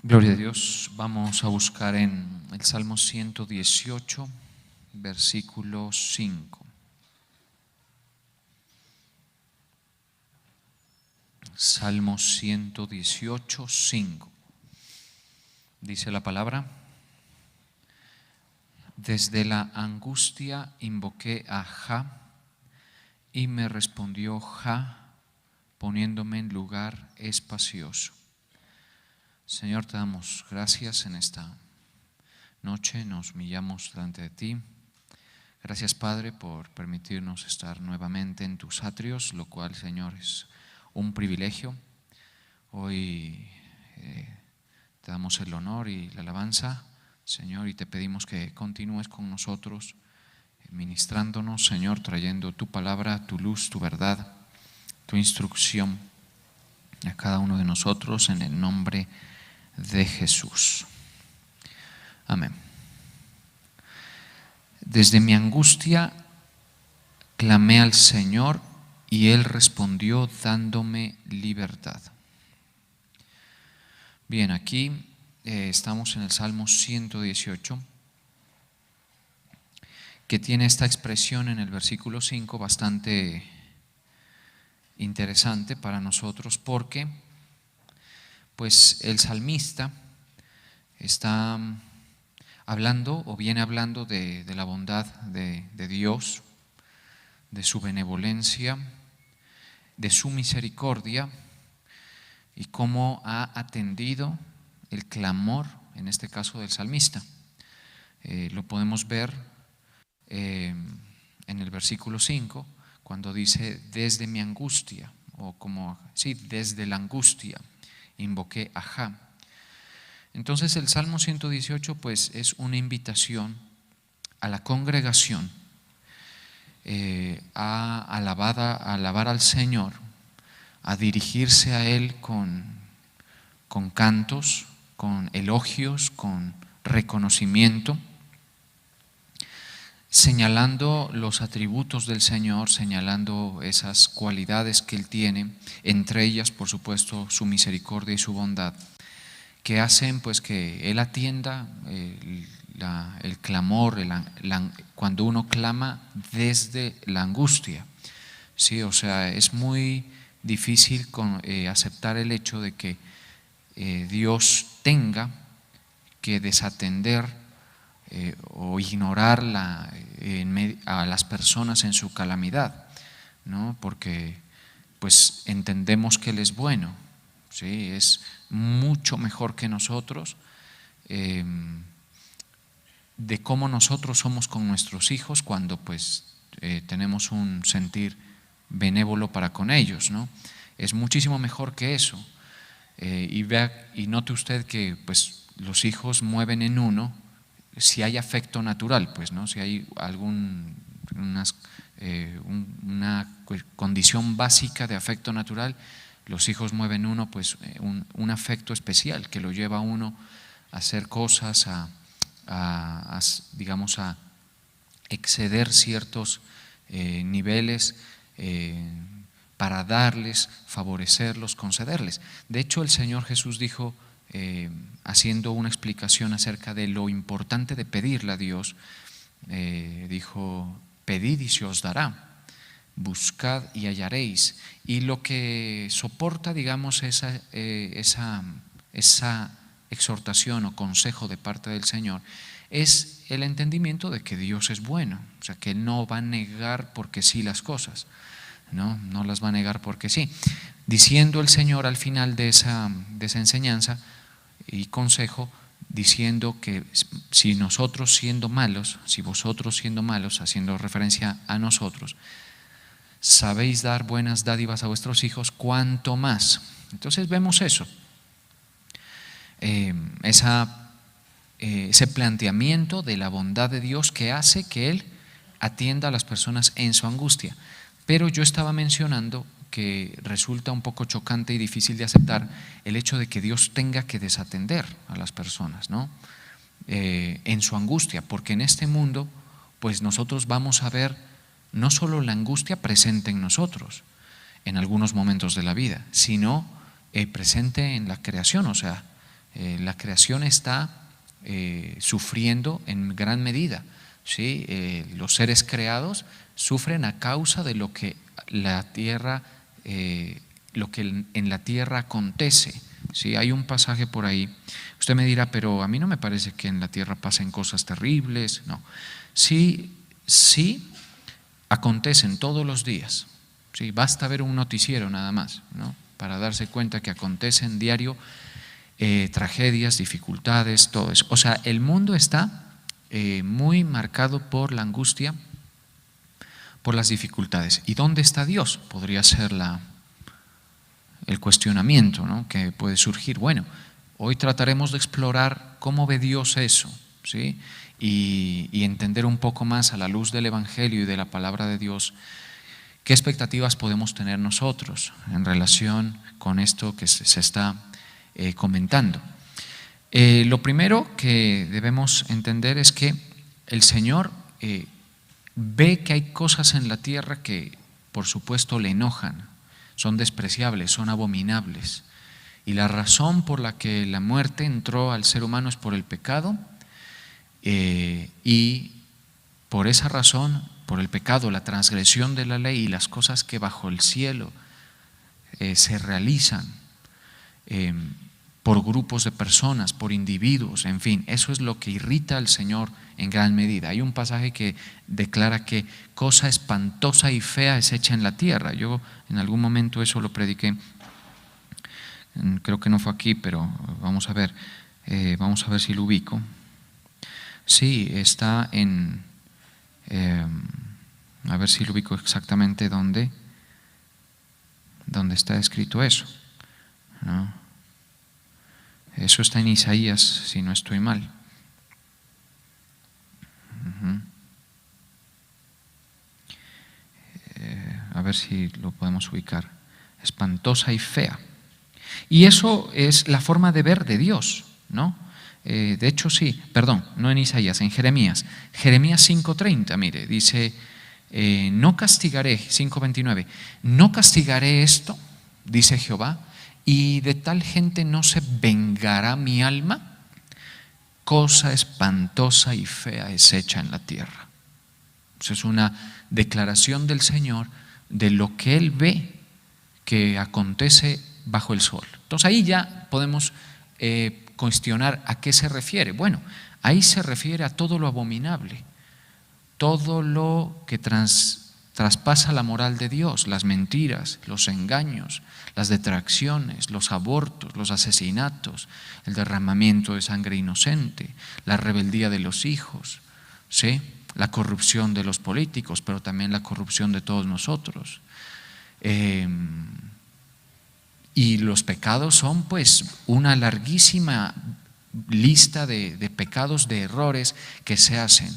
Gloria a Dios. Vamos a buscar en el Salmo 118, versículo 5. Salmo 118, 5. Dice la palabra: desde la angustia invoqué a Jah, y me respondió Jah, poniéndome en lugar espacioso. Señor, te damos gracias en esta noche, nos humillamos delante de ti. Gracias, Padre, por permitirnos estar nuevamente en tus atrios, lo cual, Señor, es un privilegio. Hoy te damos el honor y la alabanza, Señor, y te pedimos que continúes con nosotros, ministrándonos, Señor, trayendo tu palabra, tu luz, tu verdad, tu instrucción a cada uno de nosotros, en el nombre de Jesús. Amén. Desde mi angustia clamé al Señor, y Él respondió dándome libertad. Bien, aquí estamos en el Salmo 118, que tiene esta expresión en el versículo 5 bastante interesante para nosotros, porque pues el salmista está hablando o viene hablando de la bondad de Dios, de su benevolencia, de su misericordia, y cómo ha atendido el clamor, en este caso del salmista. Lo podemos ver en el versículo 5, cuando dice desde mi angustia, o como, sí, desde la angustia invoqué a Jah. Entonces el Salmo 118 pues es una invitación a la congregación a alabar al Señor, a dirigirse a Él con cantos, con elogios, con reconocimiento, señalando los atributos del Señor, señalando esas cualidades que Él tiene, entre ellas, por supuesto, su misericordia y su bondad, que hacen pues que Él atienda el clamor, cuando uno clama desde la angustia. Sí, o sea, es muy difícil aceptar el hecho de que Dios tenga que desatender o ignorar a las personas en su calamidad, ¿no? Porque pues entendemos que Él es bueno, ¿sí? Es mucho mejor que nosotros, de cómo nosotros somos con nuestros hijos cuando pues tenemos un sentir benévolo para con ellos, ¿no? Es muchísimo mejor que eso. Y note usted que pues los hijos mueven en uno si hay afecto natural, pues, ¿no? Si hay una condición básica de afecto natural, los hijos mueven uno pues un afecto especial que lo lleva a uno a hacer cosas, digamos, a exceder ciertos niveles para darles, favorecerlos, concederles. De hecho, el Señor Jesús dijo, haciendo una explicación acerca de lo importante de pedirle a Dios, dijo: pedid y se os dará, buscad y hallaréis. Y lo que soporta, digamos, esa exhortación o consejo de parte del Señor es el entendimiento de que Dios es bueno, o sea, que Él no va a negar porque sí las cosas, no las va a negar porque sí. Diciendo el Señor al final de esa enseñanza y consejo, diciendo que si nosotros siendo malos, si vosotros siendo malos, haciendo referencia a nosotros, sabéis dar buenas dádivas a vuestros hijos, ¿cuánto más? Entonces vemos eso, ese planteamiento de la bondad de Dios que hace que Él atienda a las personas en su angustia. Pero yo estaba mencionando que resulta un poco chocante y difícil de aceptar el hecho de que Dios tenga que desatender a las personas, ¿no? En su angustia, porque en este mundo pues nosotros vamos a ver no solo la angustia presente en nosotros en algunos momentos de la vida, sino presente en la creación, o sea, La creación está sufriendo en gran medida, ¿sí? Los seres creados sufren a causa de lo que la tierra, lo que en la tierra acontece, ¿sí? Hay un pasaje por ahí. Usted me dirá, pero a mí no me parece que en la tierra pasen cosas terribles. No, sí, sí acontecen todos los días. Sí, basta ver un noticiero nada más, ¿no?, para darse cuenta que acontecen diario tragedias, dificultades, todo eso. O sea, el mundo está muy marcado por la angustia, por las dificultades. ¿Y dónde está Dios? Podría ser el cuestionamiento, ¿no?, que puede surgir. Bueno, hoy trataremos de explorar cómo ve Dios eso, ¿sí? Y entender un poco más a la luz del Evangelio y de la palabra de Dios qué expectativas podemos tener nosotros en relación con esto que se está comentando. Lo primero que debemos entender es que el Señor ve que hay cosas en la tierra que por supuesto le enojan, son despreciables, son abominables, y la razón por la que la muerte entró al ser humano es por el pecado, y por esa razón, por el pecado, la transgresión de la ley y las cosas que bajo el cielo se realizan por grupos de personas, por individuos, en fin, eso es lo que irrita al Señor en gran medida. Hay un pasaje que declara que cosa espantosa y fea es hecha en la tierra. Yo en algún momento eso lo prediqué, creo que no fue aquí, pero vamos a ver si lo ubico. Sí, está en, a ver si lo ubico exactamente dónde está escrito eso, ¿no? Eso está en Isaías, si no estoy mal. A ver si lo podemos ubicar. Espantosa y fea. Y eso es la forma de ver de Dios, ¿no? De hecho sí, perdón, no en Isaías, en Jeremías. Jeremías 5:30, mire, dice, no castigaré, 5:29, no castigaré esto, dice Jehová, y de tal gente no se vengará mi alma. Cosa espantosa y fea es hecha en la tierra. Eso es una declaración del Señor de lo que Él ve que acontece bajo el sol. Entonces ahí ya podemos cuestionar a qué se refiere. Bueno, ahí se refiere a todo lo abominable, todo lo que traspasa la moral de Dios, las mentiras, los engaños, las detracciones, los abortos, los asesinatos, el derramamiento de sangre inocente, la rebeldía de los hijos, ¿sí?, la corrupción de los políticos, pero también la corrupción de todos nosotros. Y los pecados son pues una larguísima lista de pecados, de errores que se hacen.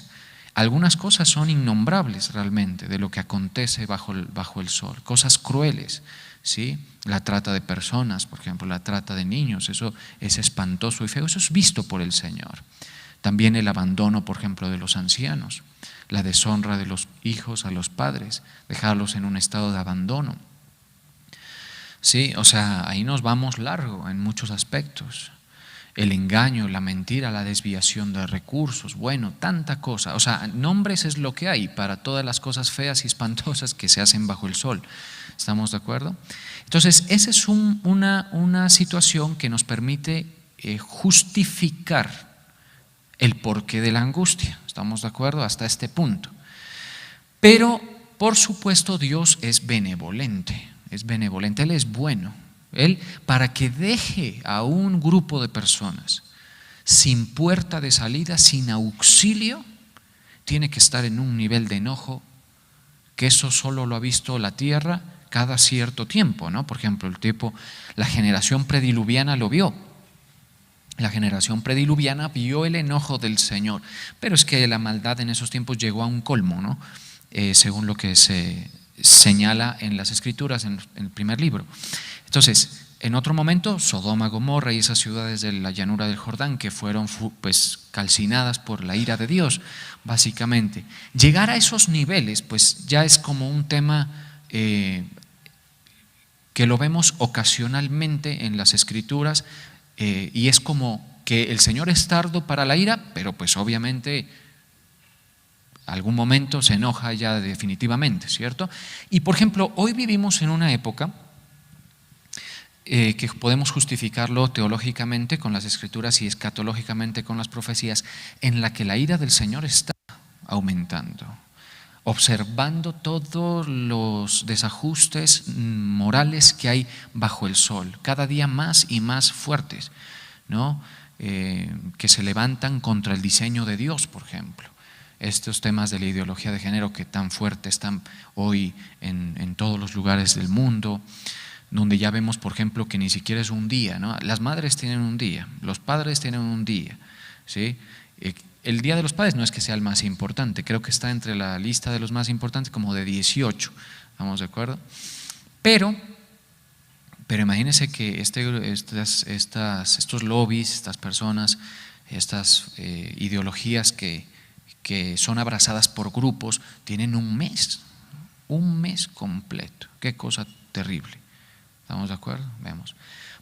Algunas cosas son innombrables realmente de lo que acontece bajo el sol, cosas crueles, ¿sí? La trata de personas, por ejemplo, la trata de niños, eso es espantoso y feo, eso es visto por el Señor. También el abandono, por ejemplo, de los ancianos, la deshonra de los hijos a los padres, dejarlos en un estado de abandono. Sí, o sea, ahí nos vamos largo en muchos aspectos. El engaño, la mentira, la desviación de recursos, bueno, tanta cosa. O sea, nombres es lo que hay para todas las cosas feas y espantosas que se hacen bajo el sol. ¿Estamos de acuerdo? Entonces, esa es una situación que nos permite justificar el porqué de la angustia. ¿Estamos de acuerdo? Hasta este punto. Pero, por supuesto, Dios es benevolente. Él es bueno. Él, para que deje a un grupo de personas sin puerta de salida, sin auxilio, tiene que estar en un nivel de enojo que eso solo lo ha visto la tierra cada cierto tiempo, ¿no? Por ejemplo, la generación prediluviana lo vio. La generación prediluviana vio el enojo del Señor, pero es que la maldad en esos tiempos llegó a un colmo, ¿no? Según lo que se señala en las Escrituras, en el primer libro. Entonces, en otro momento, Sodoma, Gomorra y esas ciudades de la llanura del Jordán que fueron pues calcinadas por la ira de Dios, básicamente. Llegar a esos niveles pues ya es como un tema que lo vemos ocasionalmente en las Escrituras, y es como que el Señor es tardo para la ira, pero pues obviamente algún momento se enoja ya definitivamente, ¿cierto? Y por ejemplo, hoy vivimos en una época que podemos justificarlo teológicamente con las Escrituras y escatológicamente con las profecías, en la que la ira del Señor está aumentando, observando todos los desajustes morales que hay bajo el sol, cada día más y más fuertes, ¿no? Que se levantan contra el diseño de Dios, por ejemplo. Estos temas de la ideología de género que tan fuertes están hoy en todos los lugares del mundo, donde ya vemos, por ejemplo, que ni siquiera es un día, ¿no? Las madres tienen un día, los padres tienen un día, ¿sí? El Día de los Padres no es que sea el más importante, creo que está entre la lista de los más importantes como de 18, ¿estamos de acuerdo? Pero imagínense que estos lobbies, estas personas, estas ideologías que son abrazadas por grupos, tienen un mes completo. Qué cosa terrible. ¿Estamos de acuerdo? Vemos.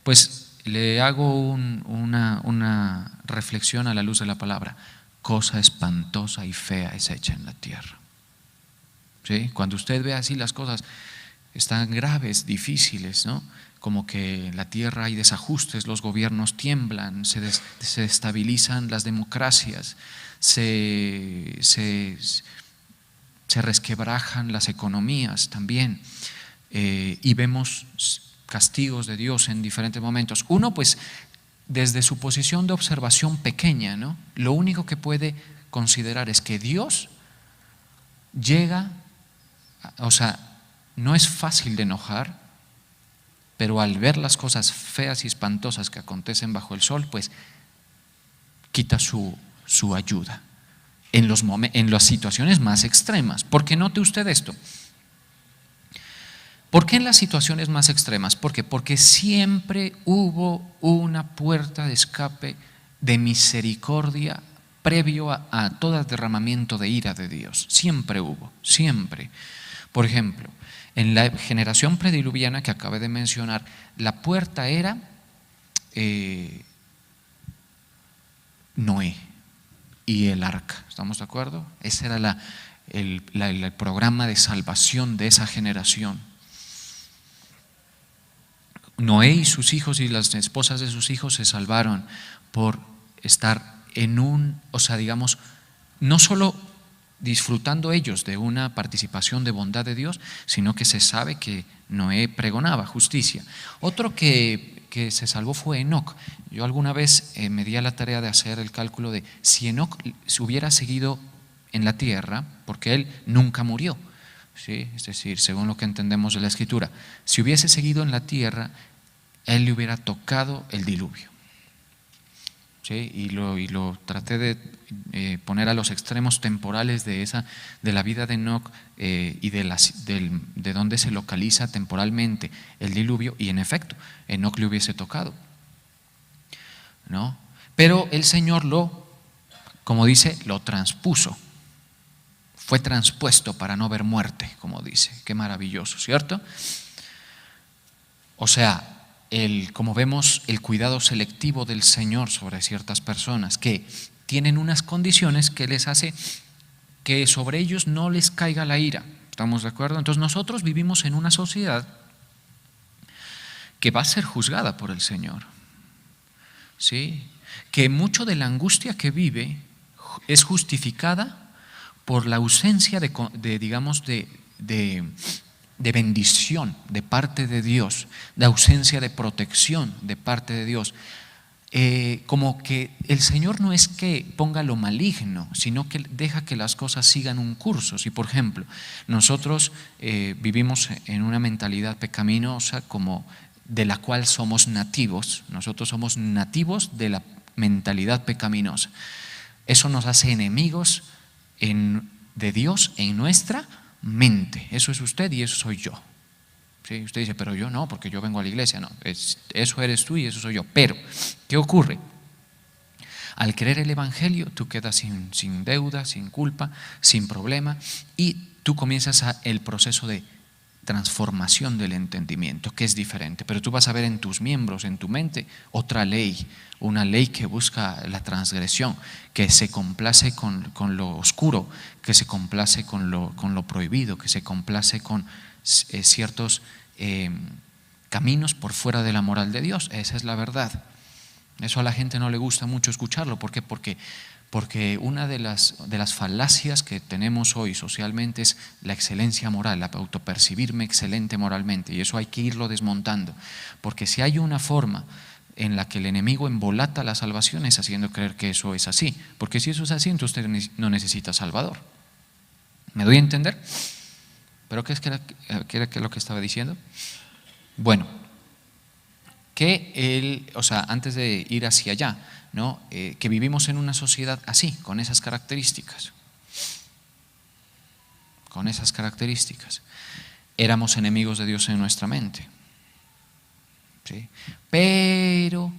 Pues le hago una reflexión a la luz de la palabra. Cosa espantosa y fea es hecha en la tierra. ¿Sí? Cuando usted ve así las cosas están graves, difíciles, ¿no? Como que en la tierra hay desajustes, los gobiernos tiemblan, se destabilizan las democracias, se resquebrajan las economías también, y vemos castigos de Dios en diferentes momentos. Uno, pues, desde su posición de observación pequeña, ¿no? Lo único que puede considerar es que Dios llega, o sea, no es fácil de enojar, pero al ver las cosas feas y espantosas que acontecen bajo el sol, pues quita su ayuda en las situaciones más extremas. ¿Por qué note usted esto? ¿Por qué en las situaciones más extremas? ¿Por qué? Porque siempre hubo una puerta de escape de misericordia previo a todo derramamiento de ira de Dios. Siempre hubo, siempre. Por ejemplo, en la generación prediluviana que acabé de mencionar, la puerta era Noé y el arca. ¿Estamos de acuerdo? Ese era el programa de salvación de esa generación. Noé y sus hijos y las esposas de sus hijos se salvaron por estar digamos, no solo disfrutando ellos de una participación de bondad de Dios, sino que se sabe que Noé pregonaba justicia. Otro que se salvó fue Enoc. Yo alguna vez me di a la tarea de hacer el cálculo de si Enoc se hubiera seguido en la tierra, porque él nunca murió, ¿sí? Es decir, según lo que entendemos de la Escritura, si hubiese seguido en la tierra, él le hubiera tocado el diluvio. ¿Sí? Y lo traté de poner a los extremos temporales de la vida de Enoc, y de dónde se localiza temporalmente el diluvio, y en efecto, Enoc le hubiese tocado, ¿no? Pero el Señor como dice, lo transpuso. Fue transpuesto para no ver muerte, como dice. Qué maravilloso, ¿cierto? O sea, como vemos, el cuidado selectivo del Señor sobre ciertas personas que tienen unas condiciones que les hace que sobre ellos no les caiga la ira. ¿Estamos de acuerdo? Entonces nosotros vivimos en una sociedad que va a ser juzgada por el Señor, ¿sí? Que mucho de la angustia que vive es justificada por la ausencia de bendición de parte de Dios, de ausencia de protección de parte de Dios. Como que el Señor no es que ponga lo maligno, sino que deja que las cosas sigan un curso. Si por ejemplo nosotros vivimos en una mentalidad pecaminosa como de la cual somos nativos, nosotros somos nativos de la mentalidad pecaminosa. Eso nos hace enemigos de Dios en nuestra mente. Eso es usted y eso soy yo. ¿Sí? Usted dice, pero yo no, porque yo vengo a la iglesia. No, eso eres tú y eso soy yo. Pero, ¿qué ocurre? Al creer el Evangelio, tú quedas sin deuda, sin culpa, sin problema, y tú comienzas el proceso de transformación del entendimiento, que es diferente. Pero tú vas a ver en tus miembros, en tu mente, otra ley, una ley que busca la transgresión, que se complace con lo oscuro, que se complace con lo prohibido, que se complace con ciertos caminos por fuera de la moral de Dios. Esa es la verdad. Eso a la gente no le gusta mucho escucharlo. ¿Por qué? Porque una de las falacias que tenemos hoy socialmente es la excelencia moral, la autopercibirme excelente moralmente, y eso hay que irlo desmontando, porque si hay una forma en la que el enemigo embolata la salvación es haciendo creer que eso es así, porque si eso es así, entonces usted no necesita Salvador. ¿Me doy a entender? ¿Pero qué era lo que estaba diciendo? Bueno, antes de ir hacia allá, ¿no? Que vivimos en una sociedad así, con esas características. Con esas características. Éramos enemigos de Dios en nuestra mente. ¿Sí? Pero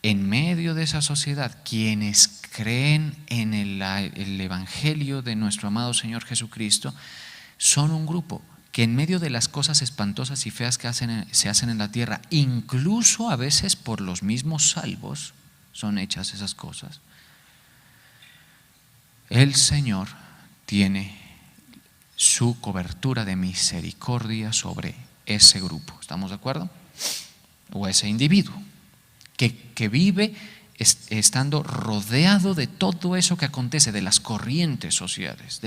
en medio de esa sociedad, quienes creen en el Evangelio de nuestro amado Señor Jesucristo son un grupo que en medio de las cosas espantosas y feas que se hacen en la tierra, incluso a veces por los mismos salvos, son hechas esas cosas. El Señor tiene su cobertura de misericordia sobre ese grupo. ¿Estamos de acuerdo? O ese individuo que vive estando rodeado de todo eso que acontece, de las corrientes sociales,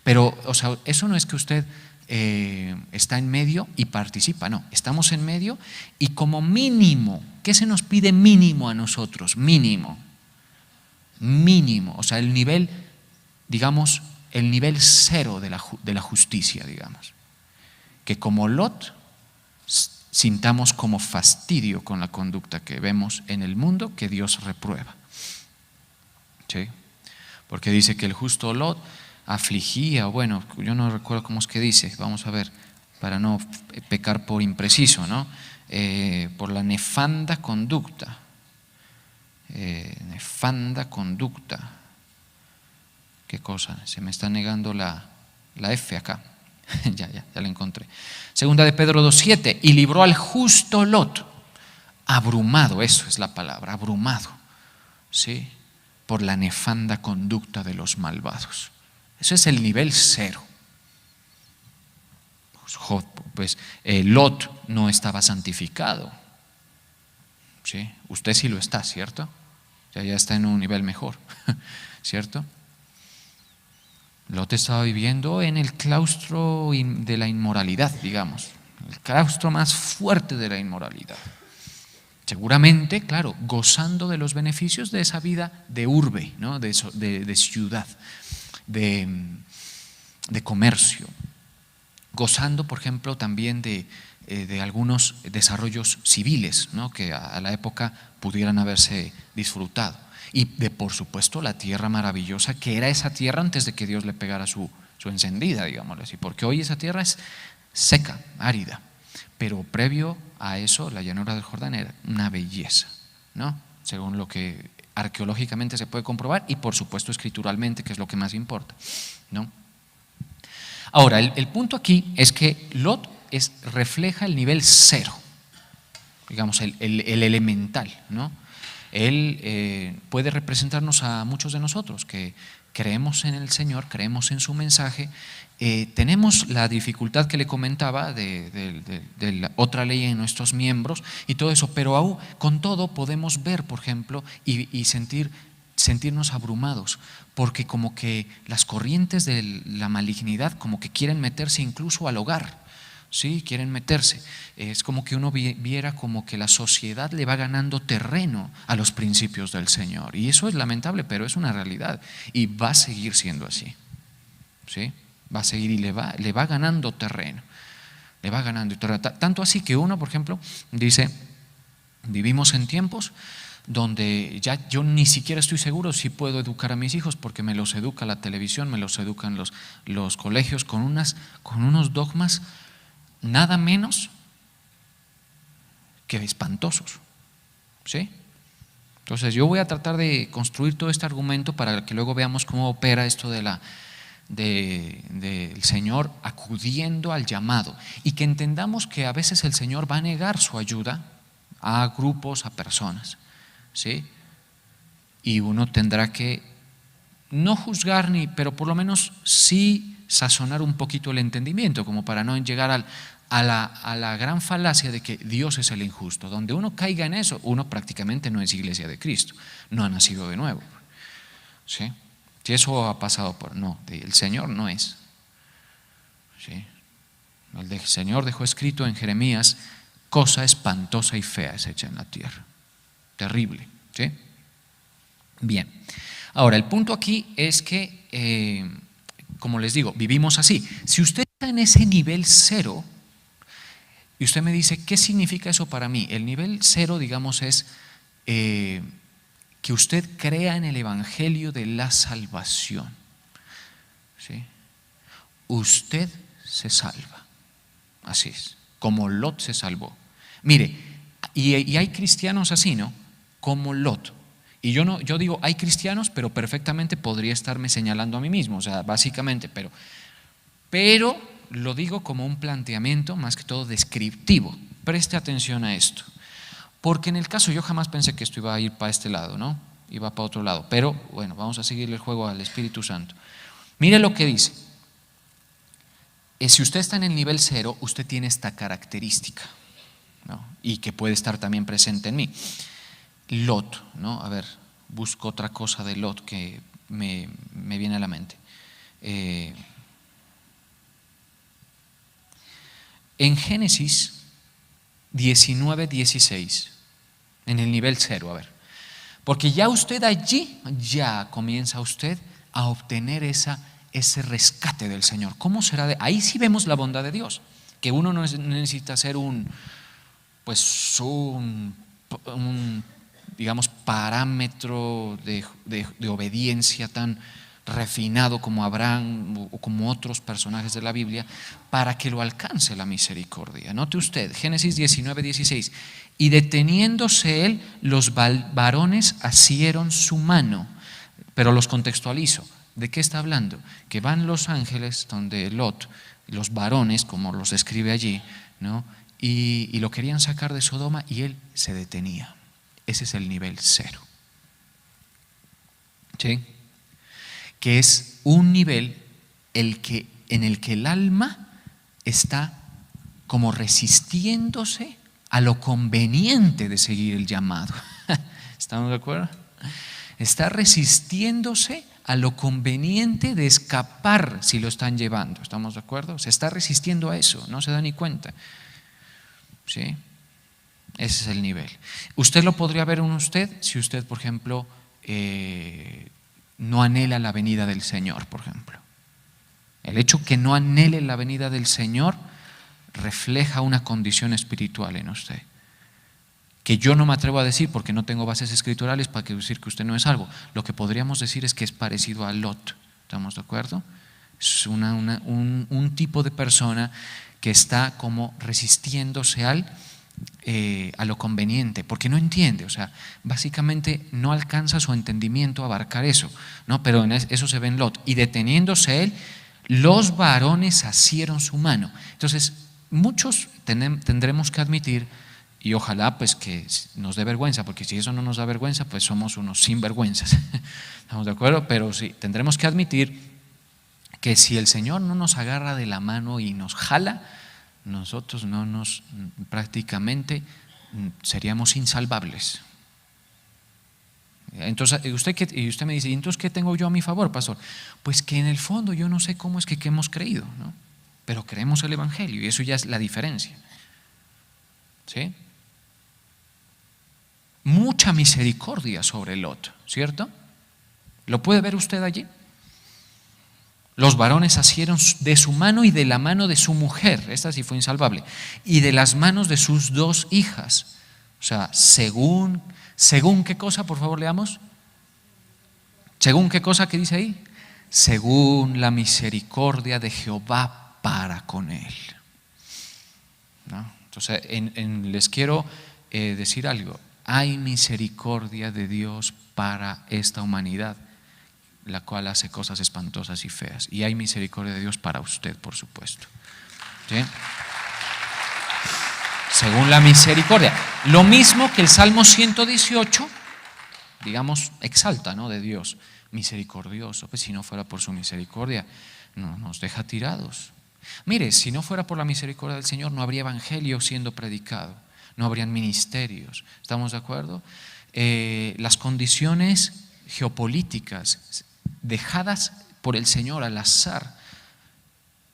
pero eso no es que usted está en medio y participa, no, estamos en medio y como mínimo, ¿qué se nos pide mínimo a nosotros? Mínimo, el nivel, digamos, el nivel cero de la justicia, digamos, que como Lot sintamos como fastidio con la conducta que vemos en el mundo que Dios reprueba. ¿Sí? Porque dice que el justo Lot afligía, bueno, yo no recuerdo cómo es que dice, vamos a ver, para no pecar por impreciso, ¿no? Por la nefanda conducta. Nefanda conducta. ¿Qué cosa? Se me está negando la F acá. ya la encontré. Segunda de Pedro 2:7, y libró al justo Lot, abrumado, eso es la palabra, abrumado, ¿sí? Por la nefanda conducta de los malvados. Eso es el nivel cero. Pues Lot no estaba santificado, ¿sí? Usted sí lo está, ¿cierto? Ya está en un nivel mejor, ¿cierto? Lot estaba viviendo en el claustro de la inmoralidad, digamos, el claustro más fuerte de la inmoralidad. Seguramente, claro, gozando de los beneficios de esa vida de urbe, ¿no? de ciudad, de comercio, gozando, por ejemplo, también de algunos desarrollos civiles, ¿no? Que a la época pudieran haberse disfrutado. Y por supuesto, la tierra maravillosa que era esa tierra antes de que Dios le pegara su encendida, digámoslo así, porque hoy esa tierra es seca, árida, pero previo a eso la llanura del Jordán era una belleza, ¿no? Según lo que arqueológicamente se puede comprobar y por supuesto escrituralmente, que es lo que más importa, ¿no? Ahora, el punto aquí es que Lot refleja el nivel cero, digamos, el elemental, ¿no? Él puede representarnos a muchos de nosotros que creemos en el Señor, creemos en su mensaje, tenemos la dificultad que le comentaba de la otra ley en nuestros miembros y todo eso, pero aún con todo podemos ver, por ejemplo, y sentirnos abrumados, porque como que las corrientes de la malignidad como que quieren meterse incluso al hogar. Sí, quieren meterse. Es como que uno viera como que la sociedad le va ganando terreno a los principios del Señor. Y eso es lamentable, pero es una realidad. Y va a seguir siendo así. ¿Sí? Va a seguir y le va ganando terreno. Le va ganando terreno. Tanto así que uno, por ejemplo, dice, vivimos en tiempos donde ya yo ni siquiera estoy seguro si puedo educar a mis hijos, porque me los educa la televisión, me los educan los colegios con unos dogmas nada menos que espantosos, ¿sí? Entonces yo voy a tratar de construir todo este argumento para que luego veamos cómo opera esto de del Señor acudiendo al llamado, y que entendamos que a veces el Señor va a negar su ayuda a grupos, a personas, ¿sí? Y uno tendrá que no juzgar pero por lo menos sí sazonar un poquito el entendimiento, como para no llegar a la gran falacia de que Dios es el injusto. Donde uno caiga en eso, uno prácticamente no es iglesia de Cristo, no ha nacido de nuevo, ¿sí? Si eso ha pasado no, el Señor no es, ¿sí? El Señor dejó escrito en Jeremías: cosa espantosa y fea es hecha en la tierra, terrible, ¿sí? Bien, ahora el punto aquí es que, como les digo, vivimos así. Si usted está en ese nivel cero y usted me dice, ¿qué significa eso para mí? El nivel cero, digamos, es que usted crea en el Evangelio de la salvación, ¿sí? Usted se salva, así es, como Lot se salvó. Mire, y hay cristianos así, ¿no? Como Lot. Y yo digo, hay cristianos, pero perfectamente podría estarme señalando a mí mismo, o sea, básicamente, pero lo digo como un planteamiento más que todo descriptivo. Preste atención a esto, porque en el caso yo jamás pensé que esto iba a ir para este lado, ¿no? Iba para otro lado, pero bueno, vamos a seguirle el juego al Espíritu Santo. Mire lo que dice. Si usted está en el nivel cero, usted tiene esta característica, ¿no? Y que puede estar también presente en mí. Lot, ¿no? A ver, busco otra cosa de Lot que me viene a la mente. En Génesis 19:16, en el nivel cero, a ver, porque ya usted allí, ya comienza usted a obtener ese rescate del Señor. ¿Cómo será? Ahí sí vemos la bondad de Dios, que uno no necesita ser un digamos, parámetro de obediencia tan refinado como Abraham o como otros personajes de la Biblia para que lo alcance la misericordia. Note usted, Génesis 19:16, y deteniéndose él, los varones asieron su mano. Pero los contextualizo. ¿De qué está hablando? Que van los ángeles donde Lot, los varones, como los describe allí, ¿no? Y lo querían sacar de Sodoma y él se detenía. Ese es el nivel cero, ¿sí? Que es un nivel en el que el alma está como resistiéndose a lo conveniente de seguir el llamado. ¿Estamos de acuerdo? Está resistiéndose a lo conveniente de escapar si lo están llevando. ¿Estamos de acuerdo? Se está resistiendo a eso, no se da ni cuenta, ¿sí? Ese es el nivel. Usted lo podría ver en usted si usted, por ejemplo, no anhela la venida del Señor, por ejemplo. El hecho que no anhele la venida del Señor refleja una condición espiritual en usted, que yo no me atrevo a decir porque no tengo bases escriturales para decir que usted no es salvo. Lo que podríamos decir es que es parecido a Lot. ¿Estamos de acuerdo? Es un tipo de persona que está como resistiéndose a lo conveniente, porque no entiende, o sea, básicamente no alcanza su entendimiento a abarcar eso, ¿no? Pero eso se ve en Lot. Y deteniéndose él, los varones asieron su mano. Entonces, muchos tendremos que admitir, y ojalá pues que nos dé vergüenza, porque si eso no nos da vergüenza, pues somos unos sinvergüenzas. ¿Estamos de acuerdo? Pero sí, tendremos que admitir que si el Señor no nos agarra de la mano y nos jala, nosotros prácticamente seríamos insalvables. Entonces, usted me dice, ¿y entonces qué tengo yo a mi favor, pastor? Pues que en el fondo yo no sé cómo es que hemos creído, ¿no? Pero creemos el Evangelio y eso ya es la diferencia, ¿sí? Mucha misericordia sobre Lot, ¿cierto? ¿Lo puede ver usted allí? Los varones asieron de su mano y de la mano de su mujer, esta sí fue insalvable, y de las manos de sus dos hijas. O sea, según qué cosa, por favor leamos. ¿Según qué cosa que dice ahí? Según la misericordia de Jehová para con él, ¿no? Entonces, les quiero decir algo. Hay misericordia de Dios para esta humanidad. la cual hace cosas espantosas y feas. Y hay misericordia de Dios para usted, por supuesto. ¿Sí? Según la misericordia. Lo mismo que el Salmo 118, digamos, exalta, ¿no?, de Dios. Misericordioso. Pues si no fuera por su misericordia, no nos deja tirados. Mire, si no fuera por la misericordia del Señor, no habría evangelio siendo predicado, no habrían ministerios. ¿Estamos de acuerdo? Las condiciones geopolíticas dejadas por el Señor al azar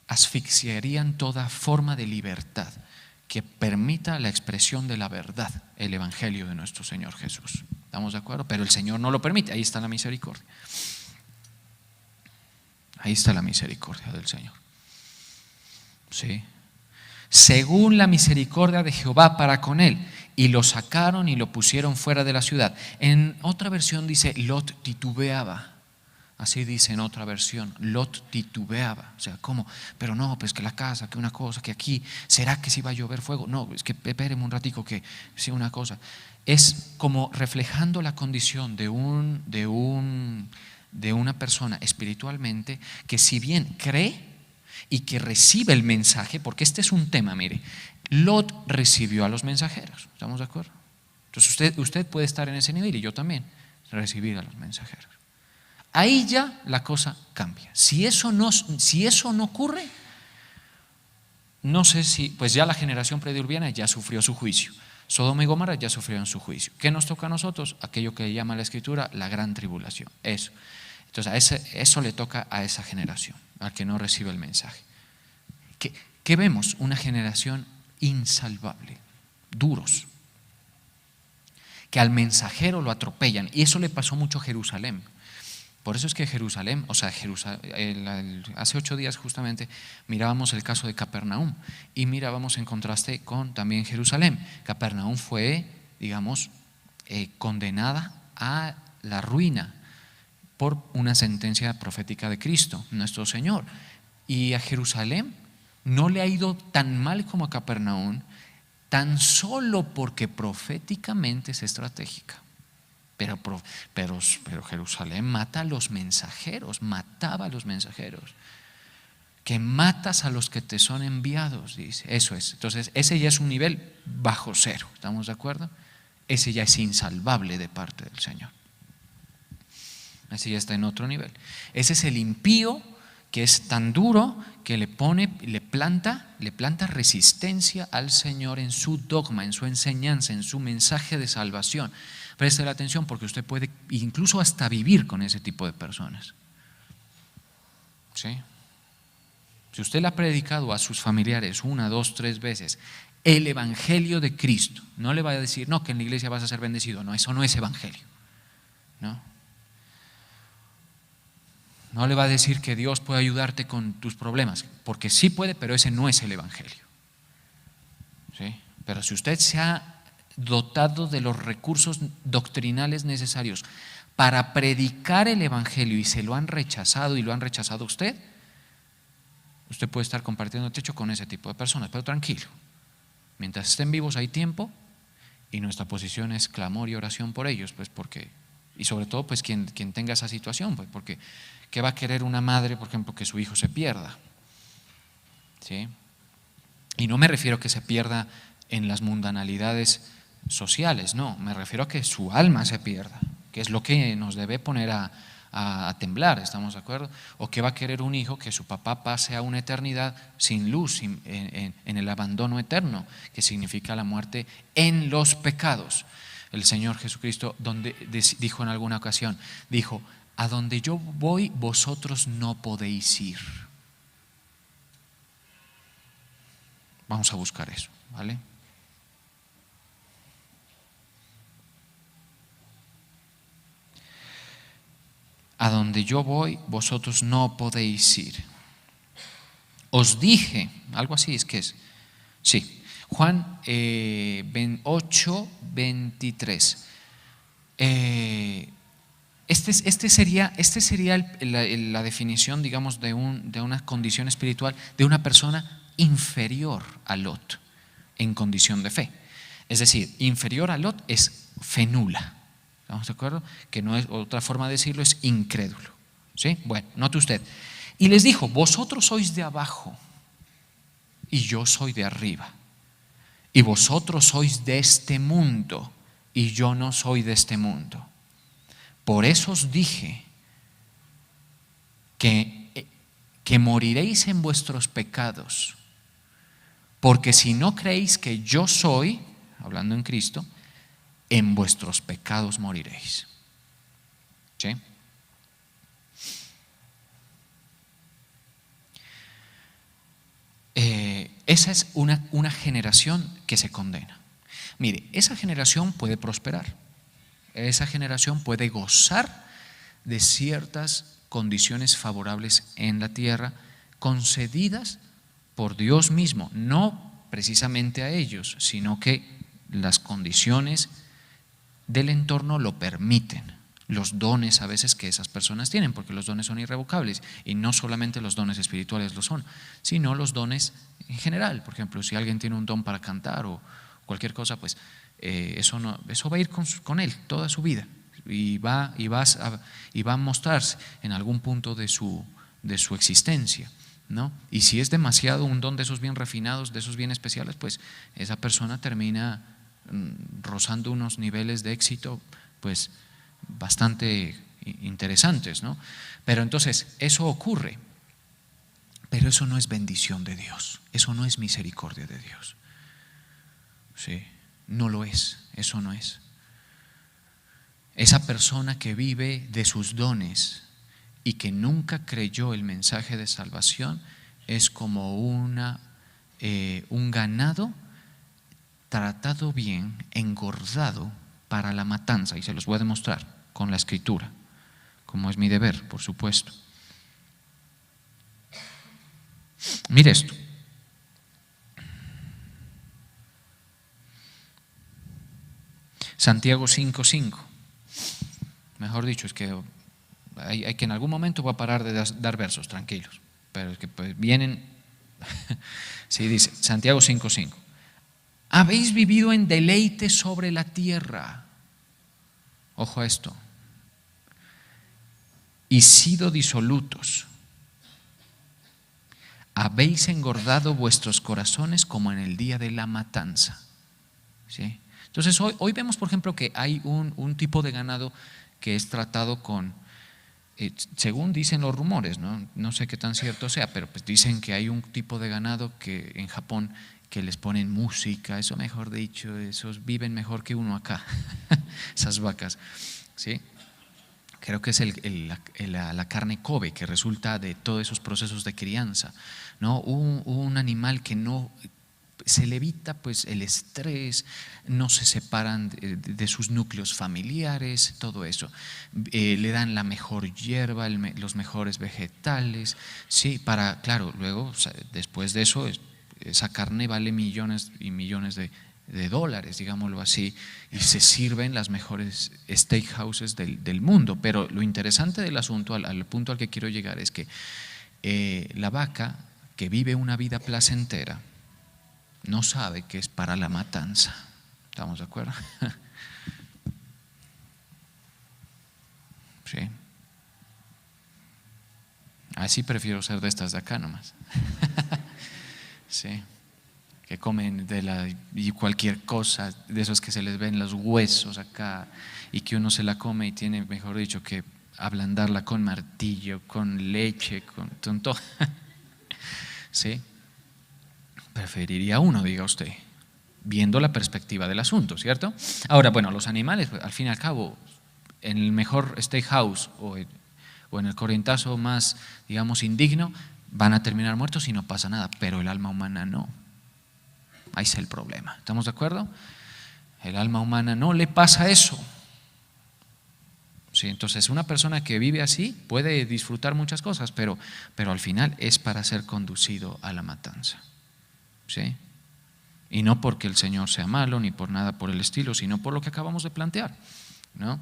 asfixiarían toda forma de libertad que permita la expresión de la verdad, el evangelio de nuestro Señor Jesús. ¿Estamos de acuerdo? Pero el Señor no lo permite. Ahí está la misericordia. Ahí está la misericordia del Señor. ¿Sí? Según la misericordia de Jehová para con él, y lo sacaron y lo pusieron fuera de la ciudad. En otra versión dice Lot titubeaba. Así dice en otra versión, Lot titubeaba. O sea, ¿cómo? Pero no, pues que la casa, que una cosa, que aquí, ¿será que si va a llover fuego? No, es que espéreme un ratico, que sí, una cosa. Es como reflejando la condición de una persona espiritualmente que, si bien cree y que recibe el mensaje, porque este es un tema, mire, Lot recibió a los mensajeros, ¿estamos de acuerdo? Entonces usted puede estar en ese nivel y yo también, recibir a los mensajeros. Ahí ya la cosa cambia. Si eso no ocurre, no sé si, pues ya la generación prediluviana ya sufrió su juicio. Sodoma y Gomorra ya sufrieron su juicio. ¿Qué nos toca a nosotros? Aquello que llama la Escritura la gran tribulación. Eso. Entonces eso le toca a esa generación, al que no recibe el mensaje. ¿Qué vemos? Una generación insalvable, duros, que al mensajero lo atropellan. Y eso le pasó mucho a Jerusalén. Por eso es que Jerusalén, hace 8 días justamente mirábamos el caso de Capernaum y mirábamos en contraste con también Jerusalén. Capernaum fue, digamos, condenada a la ruina por una sentencia profética de Cristo, nuestro Señor. Y a Jerusalén no le ha ido tan mal como a Capernaum, tan solo porque proféticamente es estratégica. Pero Jerusalén mata a los mensajeros, mataba a los mensajeros. Que matas a los que te son enviados, dice. Eso es. Entonces, ese ya es un nivel bajo cero, ¿estamos de acuerdo? Ese ya es insalvable de parte del Señor. Ese ya está en otro nivel. Ese es el impío que es tan duro que le planta resistencia al Señor en su dogma, en su enseñanza, en su mensaje de salvación. Preste la atención, porque usted puede incluso hasta vivir con ese tipo de personas. ¿Sí? Si usted le ha predicado a sus familiares 1, 2, 3 veces el evangelio de Cristo, no le va a decir, no, que en la iglesia vas a ser bendecido. No, eso no es evangelio. No le va a decir que Dios puede ayudarte con tus problemas, porque sí puede, pero ese no es el evangelio. ¿Sí? Pero si usted se ha dotado de los recursos doctrinales necesarios para predicar el evangelio y se lo han rechazado y lo han rechazado a usted puede estar compartiendo techo con ese tipo de personas. Pero tranquilo, mientras estén vivos hay tiempo, y nuestra posición es clamor y oración por ellos, pues porque, y sobre todo pues quien tenga esa situación, pues porque ¿qué va a querer una madre, por ejemplo, que su hijo se pierda? ¿Sí? Y no me refiero a que se pierda en las mundanalidades sociales, no, me refiero a que su alma se pierda, que es lo que nos debe poner a temblar, ¿estamos de acuerdo? O que va a querer un hijo que su papá pase a una eternidad sin luz, en el abandono eterno, que significa la muerte en los pecados. El Señor Jesucristo dijo en alguna ocasión, dijo, a donde yo voy vosotros no podéis ir. Vamos a buscar eso, ¿vale? A donde yo voy, vosotros no podéis ir. Os dije, algo así es que es. Sí, Juan 8, 23. Este sería la definición, digamos, de una condición espiritual de una persona inferior a Lot en condición de fe. Es decir, inferior a Lot es fe nula. ¿Estamos de acuerdo? Que no es, otra forma de decirlo es incrédulo. ¿Sí? Bueno, note usted. Y les dijo, vosotros sois de abajo y yo soy de arriba. Y vosotros sois de este mundo y yo no soy de este mundo. Por eso os dije que moriréis en vuestros pecados. Porque si no creéis que yo soy, hablando en Cristo, en vuestros pecados moriréis. ¿Sí? Esa es una generación que se condena. Mire, esa generación puede prosperar. Esa generación puede gozar de ciertas condiciones favorables en la tierra, concedidas por Dios mismo, no precisamente a ellos, sino que las condiciones del entorno lo permiten, los dones a veces que esas personas tienen, porque los dones son irrevocables, y no solamente los dones espirituales lo son, sino los dones en general. Por ejemplo, si alguien tiene un don para cantar o cualquier cosa, pues eso va a ir con él toda su vida, y va a mostrarse en algún punto de su existencia, ¿no? Y si es demasiado un don de esos bien refinados, de esos bien especiales, pues esa persona termina rozando unos niveles de éxito pues bastante interesantes, ¿no? Pero entonces eso ocurre, pero eso no es bendición de Dios, eso no es misericordia de Dios. Sí, no lo es, eso no es. Esa persona que vive de sus dones y que nunca creyó el mensaje de salvación es como un ganado tratado bien, engordado para la matanza, y se los voy a demostrar con la escritura, como es mi deber, por supuesto. Mire esto. Santiago 5:5. Mejor dicho, es que hay que en algún momento voy a parar de dar versos, tranquilos, pero es que pues vienen. Sí, dice Santiago 5:5. Habéis vivido en deleite sobre la tierra. Ojo a esto. Y sido disolutos. Habéis engordado vuestros corazones como en el día de la matanza. ¿Sí? Entonces hoy vemos, por ejemplo, que hay un tipo de ganado que es tratado con, según dicen los rumores, no sé qué tan cierto sea, pero pues dicen que hay un tipo de ganado que en Japón que les ponen música, eso mejor dicho, esos viven mejor que uno acá, esas vacas, ¿sí? Creo que es la carne Kobe que resulta de todos esos procesos de crianza, ¿no? Un animal que no se le evita pues el estrés, no se separan de sus núcleos familiares, todo eso. Le dan la mejor hierba, los mejores vegetales, sí, para, claro, luego, o sea, después de eso, esa carne vale millones y millones de dólares, digámoslo así, y se sirven las mejores steakhouses del mundo. Pero lo interesante del asunto, al punto al que quiero llegar, es que la vaca que vive una vida placentera no sabe que es para la matanza. ¿Estamos de acuerdo? Sí. Así prefiero ser de estas de acá nomás. Sí. Que comen y cualquier cosa, de esos que se les ven los huesos acá, y que uno se la come y tiene, mejor dicho, que ablandarla con martillo, con leche, con todo. ¿Sí? Preferiría uno, diga usted, viendo la perspectiva del asunto, ¿cierto? Ahora, bueno, los animales, pues, al fin y al cabo, en el mejor steakhouse o en el corrientazo más, digamos, indigno, van a terminar muertos y no pasa nada, pero el alma humana no. Ahí es el problema, ¿estamos de acuerdo? El alma humana no le pasa eso. Sí, entonces una persona que vive así puede disfrutar muchas cosas, pero al final es para ser conducido a la matanza. ¿Sí? Y no porque el Señor sea malo ni por nada por el estilo, sino por lo que acabamos de plantear, ¿no?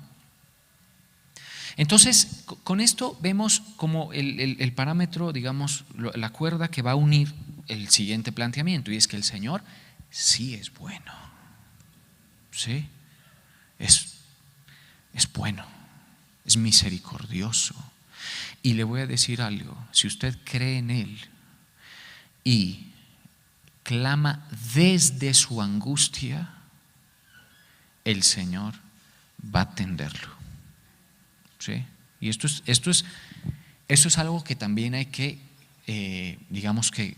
Entonces, con esto vemos como el parámetro, digamos, la cuerda que va a unir el siguiente planteamiento, y es que el Señor sí es bueno. ¿Sí? Es bueno, es misericordioso. Y le voy a decir algo, si usted cree en Él y clama desde su angustia, el Señor va a atenderlo. ¿Sí? Y esto es algo que también hay que, digamos que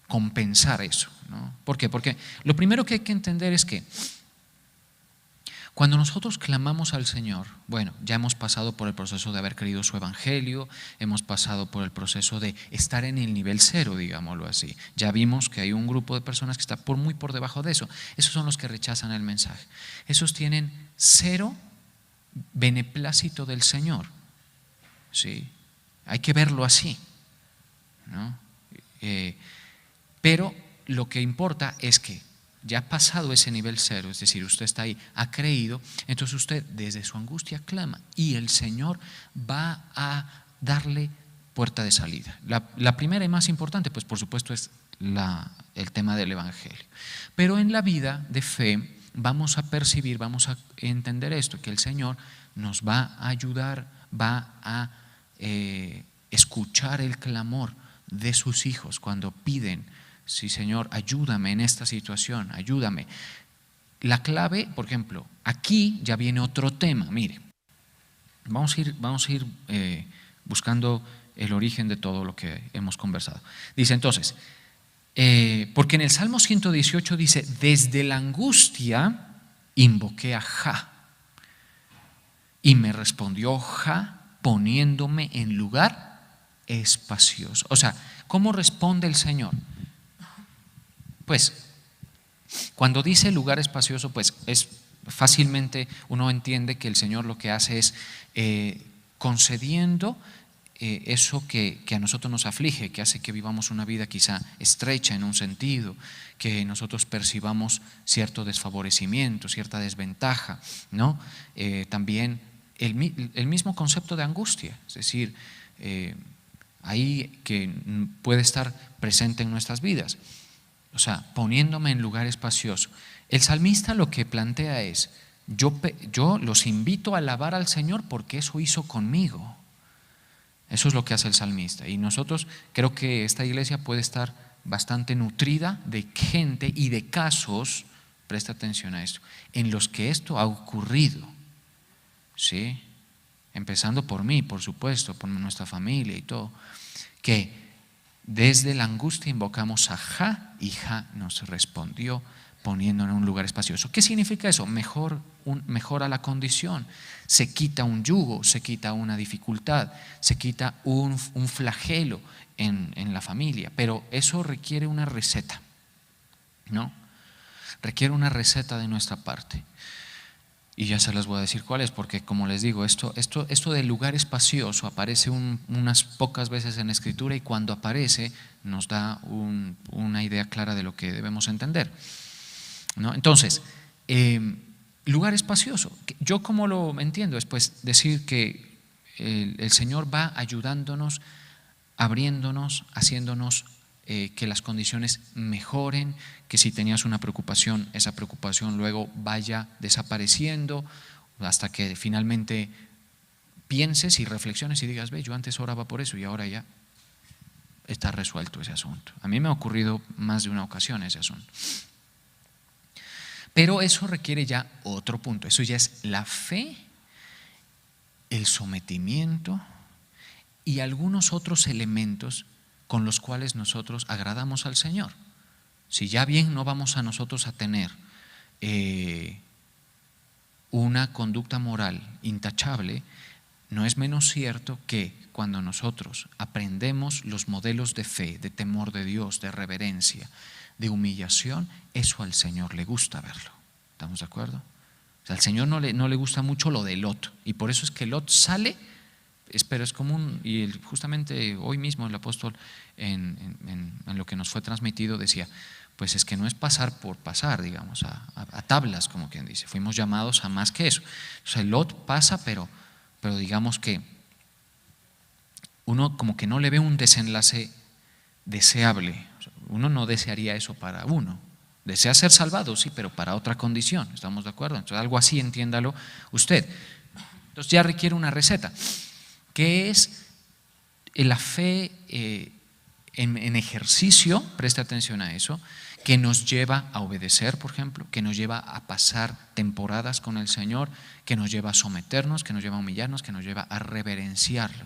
compensar eso, ¿no? ¿Por qué? Porque lo primero que hay que entender es que cuando nosotros clamamos al Señor, bueno, ya hemos pasado por el proceso de haber creído su evangelio, hemos pasado por el proceso de estar en el nivel 0, digámoslo así. Ya vimos que hay un grupo de personas que está muy por debajo de eso. Esos son los que rechazan el mensaje. Esos tienen 0 beneplácito del Señor. ¿Sí? Hay que verlo así, ¿no? Pero lo que importa es que ya ha pasado ese nivel 0, es decir, usted está ahí, ha creído, entonces usted desde su angustia clama y el Señor va a darle puerta de salida. La primera y más importante, pues por supuesto, es el tema del evangelio. Pero en la vida de fe vamos a percibir, vamos a entender esto, que el Señor nos va a ayudar, va a escuchar el clamor de sus hijos cuando piden: sí, Señor, ayúdame en esta situación, ayúdame. La clave, por ejemplo, aquí ya viene otro tema. Mire, vamos a ir buscando el origen de todo lo que hemos conversado. Dice entonces, porque en el Salmo 118 dice: desde la angustia invoqué a Jah, y me respondió Jah poniéndome en lugar espacioso. O sea, ¿cómo responde el Señor? Pues cuando dice lugar espacioso, pues es fácilmente uno entiende que el Señor lo que hace es concediendo eso que a nosotros nos aflige, que hace que vivamos una vida quizá estrecha en un sentido, que nosotros percibamos cierto desfavorecimiento, cierta desventaja, ¿no? También el mismo concepto de angustia, es decir, ahí que puede estar presente en nuestras vidas. O sea, poniéndome en lugar espacioso. El salmista lo que plantea es: yo los invito a alabar al Señor porque eso hizo conmigo. Eso es lo que hace el salmista. Y nosotros, creo que esta iglesia puede estar bastante nutrida de gente y de casos, presta atención a esto, en los que esto ha ocurrido. ¿Sí? Empezando por mí, por supuesto, por nuestra familia y todo, que desde la angustia invocamos a Jah y Jah nos respondió poniéndonos en un lugar espacioso. ¿Qué significa eso? Mejora la condición, se quita un yugo, se quita una dificultad, se quita un flagelo en la familia, pero eso requiere una receta, ¿no? Requiere una receta de nuestra parte. Y ya se las voy a decir cuál es, porque como les digo, esto del lugar espacioso aparece unas pocas veces en la Escritura, y cuando aparece nos da una idea clara de lo que debemos entender, ¿no? Entonces, lugar espacioso, yo como lo entiendo es pues decir que el Señor va ayudándonos, abriéndonos, haciéndonos que las condiciones mejoren, que si tenías una preocupación, esa preocupación luego vaya desapareciendo hasta que finalmente pienses y reflexiones y digas: ve, yo antes oraba por eso y ahora ya está resuelto ese asunto. A mí me ha ocurrido más de una ocasión ese asunto. Pero eso requiere ya otro punto, eso ya es la fe, el sometimiento y algunos otros elementos con los cuales nosotros agradamos al Señor. Si ya bien no vamos a nosotros a tener una conducta moral intachable, no es menos cierto que cuando nosotros aprendemos los modelos de fe, de temor de Dios, de reverencia, de humillación, eso al Señor le gusta verlo. ¿Estamos de acuerdo? O sea, al Señor no le gusta mucho lo de Lot, y por eso es que Lot sale. Pero es común, y justamente hoy mismo el apóstol en lo que nos fue transmitido decía: pues es que no es pasar por pasar, digamos, a tablas, como quien dice, fuimos llamados a más que eso. O sea, Lot pasa, pero digamos que uno como que no le ve un desenlace deseable. O sea, uno no desearía eso para uno. Desea ser salvado, sí, pero para otra condición, ¿estamos de acuerdo? Entonces algo así entiéndalo usted. Entonces ya requiere una receta. ¿Qué es la fe en ejercicio, preste atención a eso, que nos lleva a obedecer, por ejemplo, que nos lleva a pasar temporadas con el Señor, que nos lleva a someternos, que nos lleva a humillarnos, que nos lleva a reverenciarlo.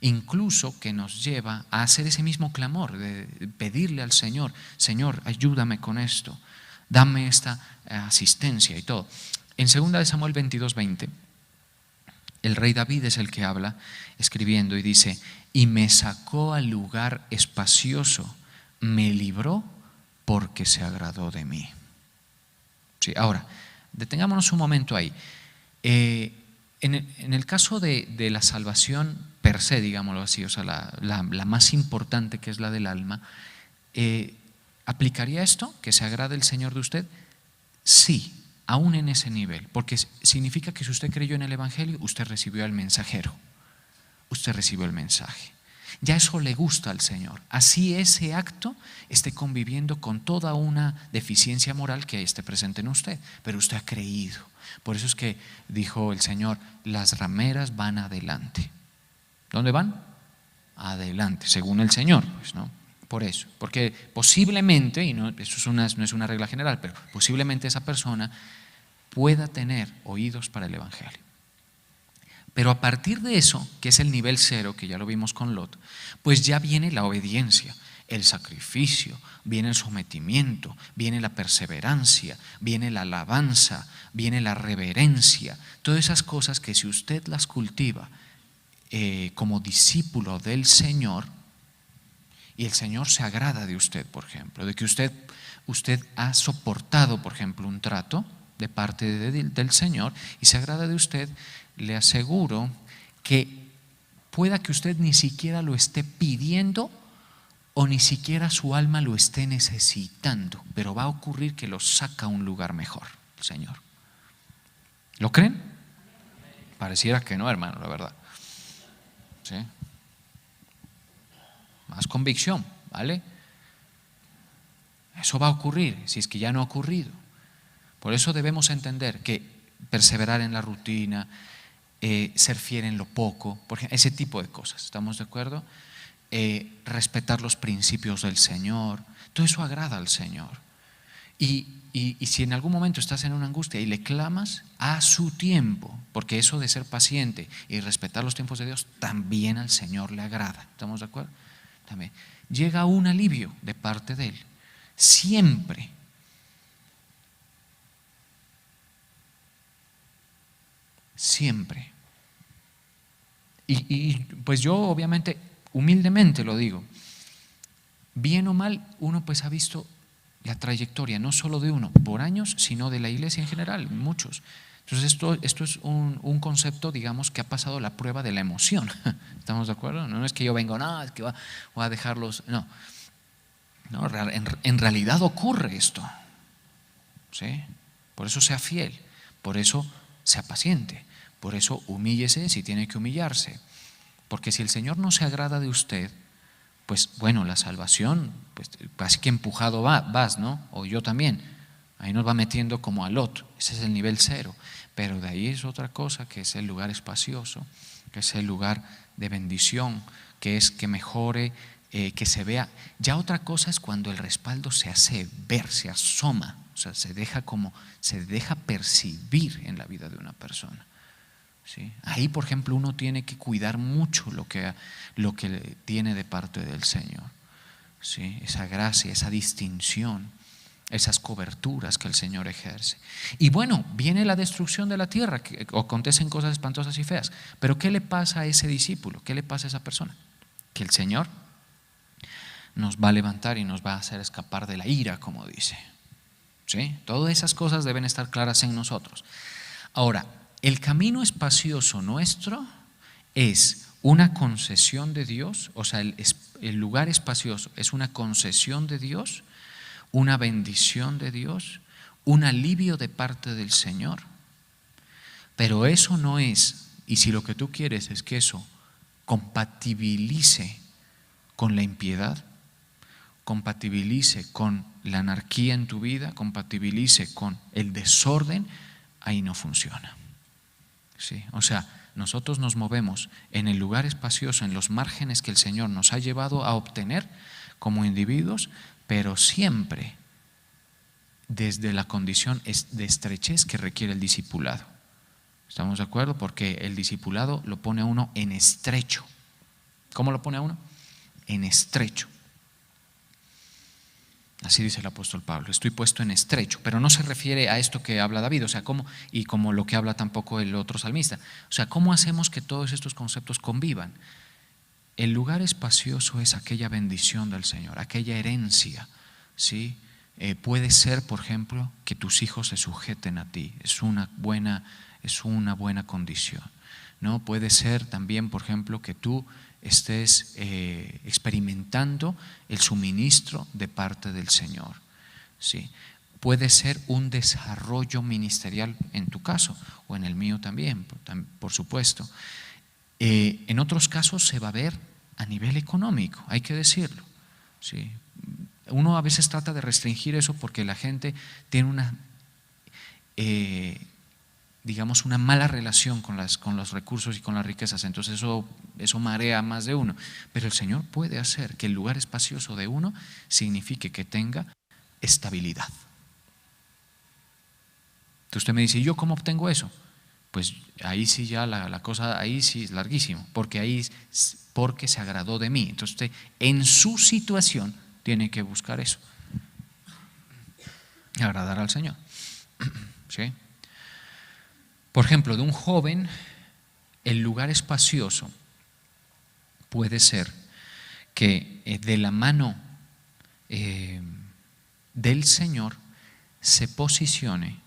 Incluso que nos lleva a hacer ese mismo clamor, de pedirle al Señor, Señor, ayúdame con esto, dame esta asistencia y todo. En 2 de Samuel 22:20, el rey David es el que habla, escribiendo, y dice: y me sacó al lugar espacioso, me libró porque se agradó de mí. Sí, ahora, detengámonos un momento ahí. En el caso de la salvación per se, digámoslo así, o sea, la más importante, que es la del alma, ¿aplicaría esto? ¿Que se agrade el Señor de usted? Sí, aún en ese nivel, porque significa que si usted creyó en el Evangelio, usted recibió al mensajero, usted recibió el mensaje. Ya eso le gusta al Señor. Así ese acto esté conviviendo con toda una deficiencia moral que esté presente en usted, pero usted ha creído. Por eso es que dijo el Señor: las rameras van adelante. ¿Dónde van? Adelante, según el Señor, pues, ¿no? Por eso, porque posiblemente, y no, eso no es una regla general, pero posiblemente esa persona pueda tener oídos para el Evangelio. Pero a partir de eso, que es el nivel 0, que ya lo vimos con Lot, pues ya viene la obediencia, el sacrificio, viene el sometimiento, viene la perseverancia, viene la alabanza, viene la reverencia. Todas esas cosas que si usted las cultiva como discípulo del Señor, y el Señor se agrada de usted, por ejemplo, de que usted ha soportado, por ejemplo, un trato de parte del Señor y se agrada de usted, le aseguro que pueda que usted ni siquiera lo esté pidiendo o ni siquiera su alma lo esté necesitando, pero va a ocurrir que lo saca a un lugar mejor el Señor. ¿Lo creen? Pareciera que no, hermano, la verdad. ¿Sí? Más convicción, ¿vale? Eso va a ocurrir, si es que ya no ha ocurrido. Por eso debemos entender que perseverar en la rutina, ser fiel en lo poco, porque ese tipo de cosas, ¿estamos de acuerdo? Respetar los principios del Señor, todo eso agrada al Señor. Y si en algún momento estás en una angustia y le clamas, a su tiempo, porque eso de ser paciente y respetar los tiempos de Dios también al Señor le agrada, ¿estamos de acuerdo? También llega un alivio de parte de Él, siempre. Siempre. Y pues yo obviamente, humildemente lo digo, bien o mal, uno pues ha visto la trayectoria, no solo de uno, por años, sino de la iglesia en general, muchos. Entonces esto es un concepto, digamos, que ha pasado la prueba de la emoción. ¿Estamos de acuerdo? No es que yo vengo, no, es que voy a dejarlos, no. No, en realidad ocurre esto. ¿Sí? Por eso sea fiel, por eso sea paciente, por eso humíllese si tiene que humillarse. Porque si el Señor no se agrada de usted, pues bueno, la salvación, pues casi que empujado vas, ¿no? O yo también. Ahí nos va metiendo como a Lot, ese es el nivel 0. Pero de ahí es otra cosa, que es el lugar espacioso, que es el lugar de bendición, que es que mejore, que se vea. Ya otra cosa es cuando el respaldo se hace ver, se asoma, o sea, se deja percibir en la vida de una persona. ¿Sí? Ahí, por ejemplo, uno tiene que cuidar mucho lo que tiene de parte del Señor. ¿Sí? Esa gracia, esa distinción, esas coberturas que el Señor ejerce. Y bueno, viene la destrucción de la tierra, que acontecen cosas espantosas y feas. Pero ¿qué le pasa a ese discípulo? ¿Qué le pasa a esa persona? Que el Señor nos va a levantar y nos va a hacer escapar de la ira, como dice. ¿Sí? Todas esas cosas deben estar claras en nosotros. Ahora, el camino espacioso nuestro es una concesión de Dios, o sea, el lugar espacioso es una concesión de Dios, una bendición de Dios, un alivio de parte del Señor. Pero eso no es, y si lo que tú quieres es que eso compatibilice con la impiedad, compatibilice con la anarquía en tu vida, compatibilice con el desorden, ahí no funciona. ¿Sí? O sea, nosotros nos movemos en el lugar espacioso, en los márgenes que el Señor nos ha llevado a obtener como individuos, pero siempre desde la condición de estrechez que requiere el discipulado. ¿Estamos de acuerdo? Porque el discipulado lo pone a uno en estrecho. ¿Cómo lo pone a uno? En estrecho. Así dice el apóstol Pablo, estoy puesto en estrecho, pero no se refiere a esto que habla David, o sea, cómo, y como lo que habla tampoco el otro salmista. O sea, ¿cómo hacemos que todos estos conceptos convivan? El lugar espacioso es aquella bendición del Señor, aquella herencia, ¿sí? Puede ser, por ejemplo, que tus hijos se sujeten a ti, es una buena condición, ¿no? Puede ser también, por ejemplo, que tú estés experimentando el suministro de parte del Señor, ¿sí? Puede ser un desarrollo ministerial en tu caso, o en el mío también, por supuesto. En otros casos se va a ver a nivel económico, hay que decirlo, ¿sí? Uno a veces trata de restringir eso porque la gente tiene una digamos una mala relación con los recursos y con las riquezas, entonces eso marea a más de uno, pero el Señor puede hacer que el lugar espacioso de uno signifique que tenga estabilidad. Entonces usted me dice, ¿y yo cómo obtengo eso? Pues ahí sí ya la cosa, ahí sí es larguísimo, porque se agradó de mí. Entonces usted en su situación tiene que buscar eso, agradar al Señor, ¿sí? Por ejemplo, de un joven, el lugar espacioso puede ser que de la mano del Señor se posicione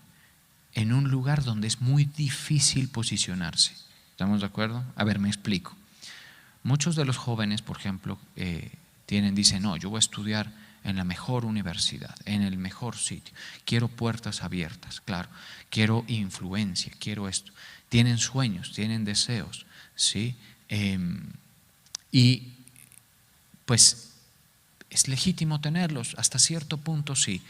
en un lugar donde es muy difícil posicionarse. ¿Estamos de acuerdo? A ver, me explico. Muchos de los jóvenes, por ejemplo, dicen, no, yo voy a estudiar en la mejor universidad, en el mejor sitio, quiero puertas abiertas, claro, quiero influencia, quiero esto. Tienen sueños, tienen deseos, ¿sí? Y pues es legítimo tenerlos, hasta cierto punto sí.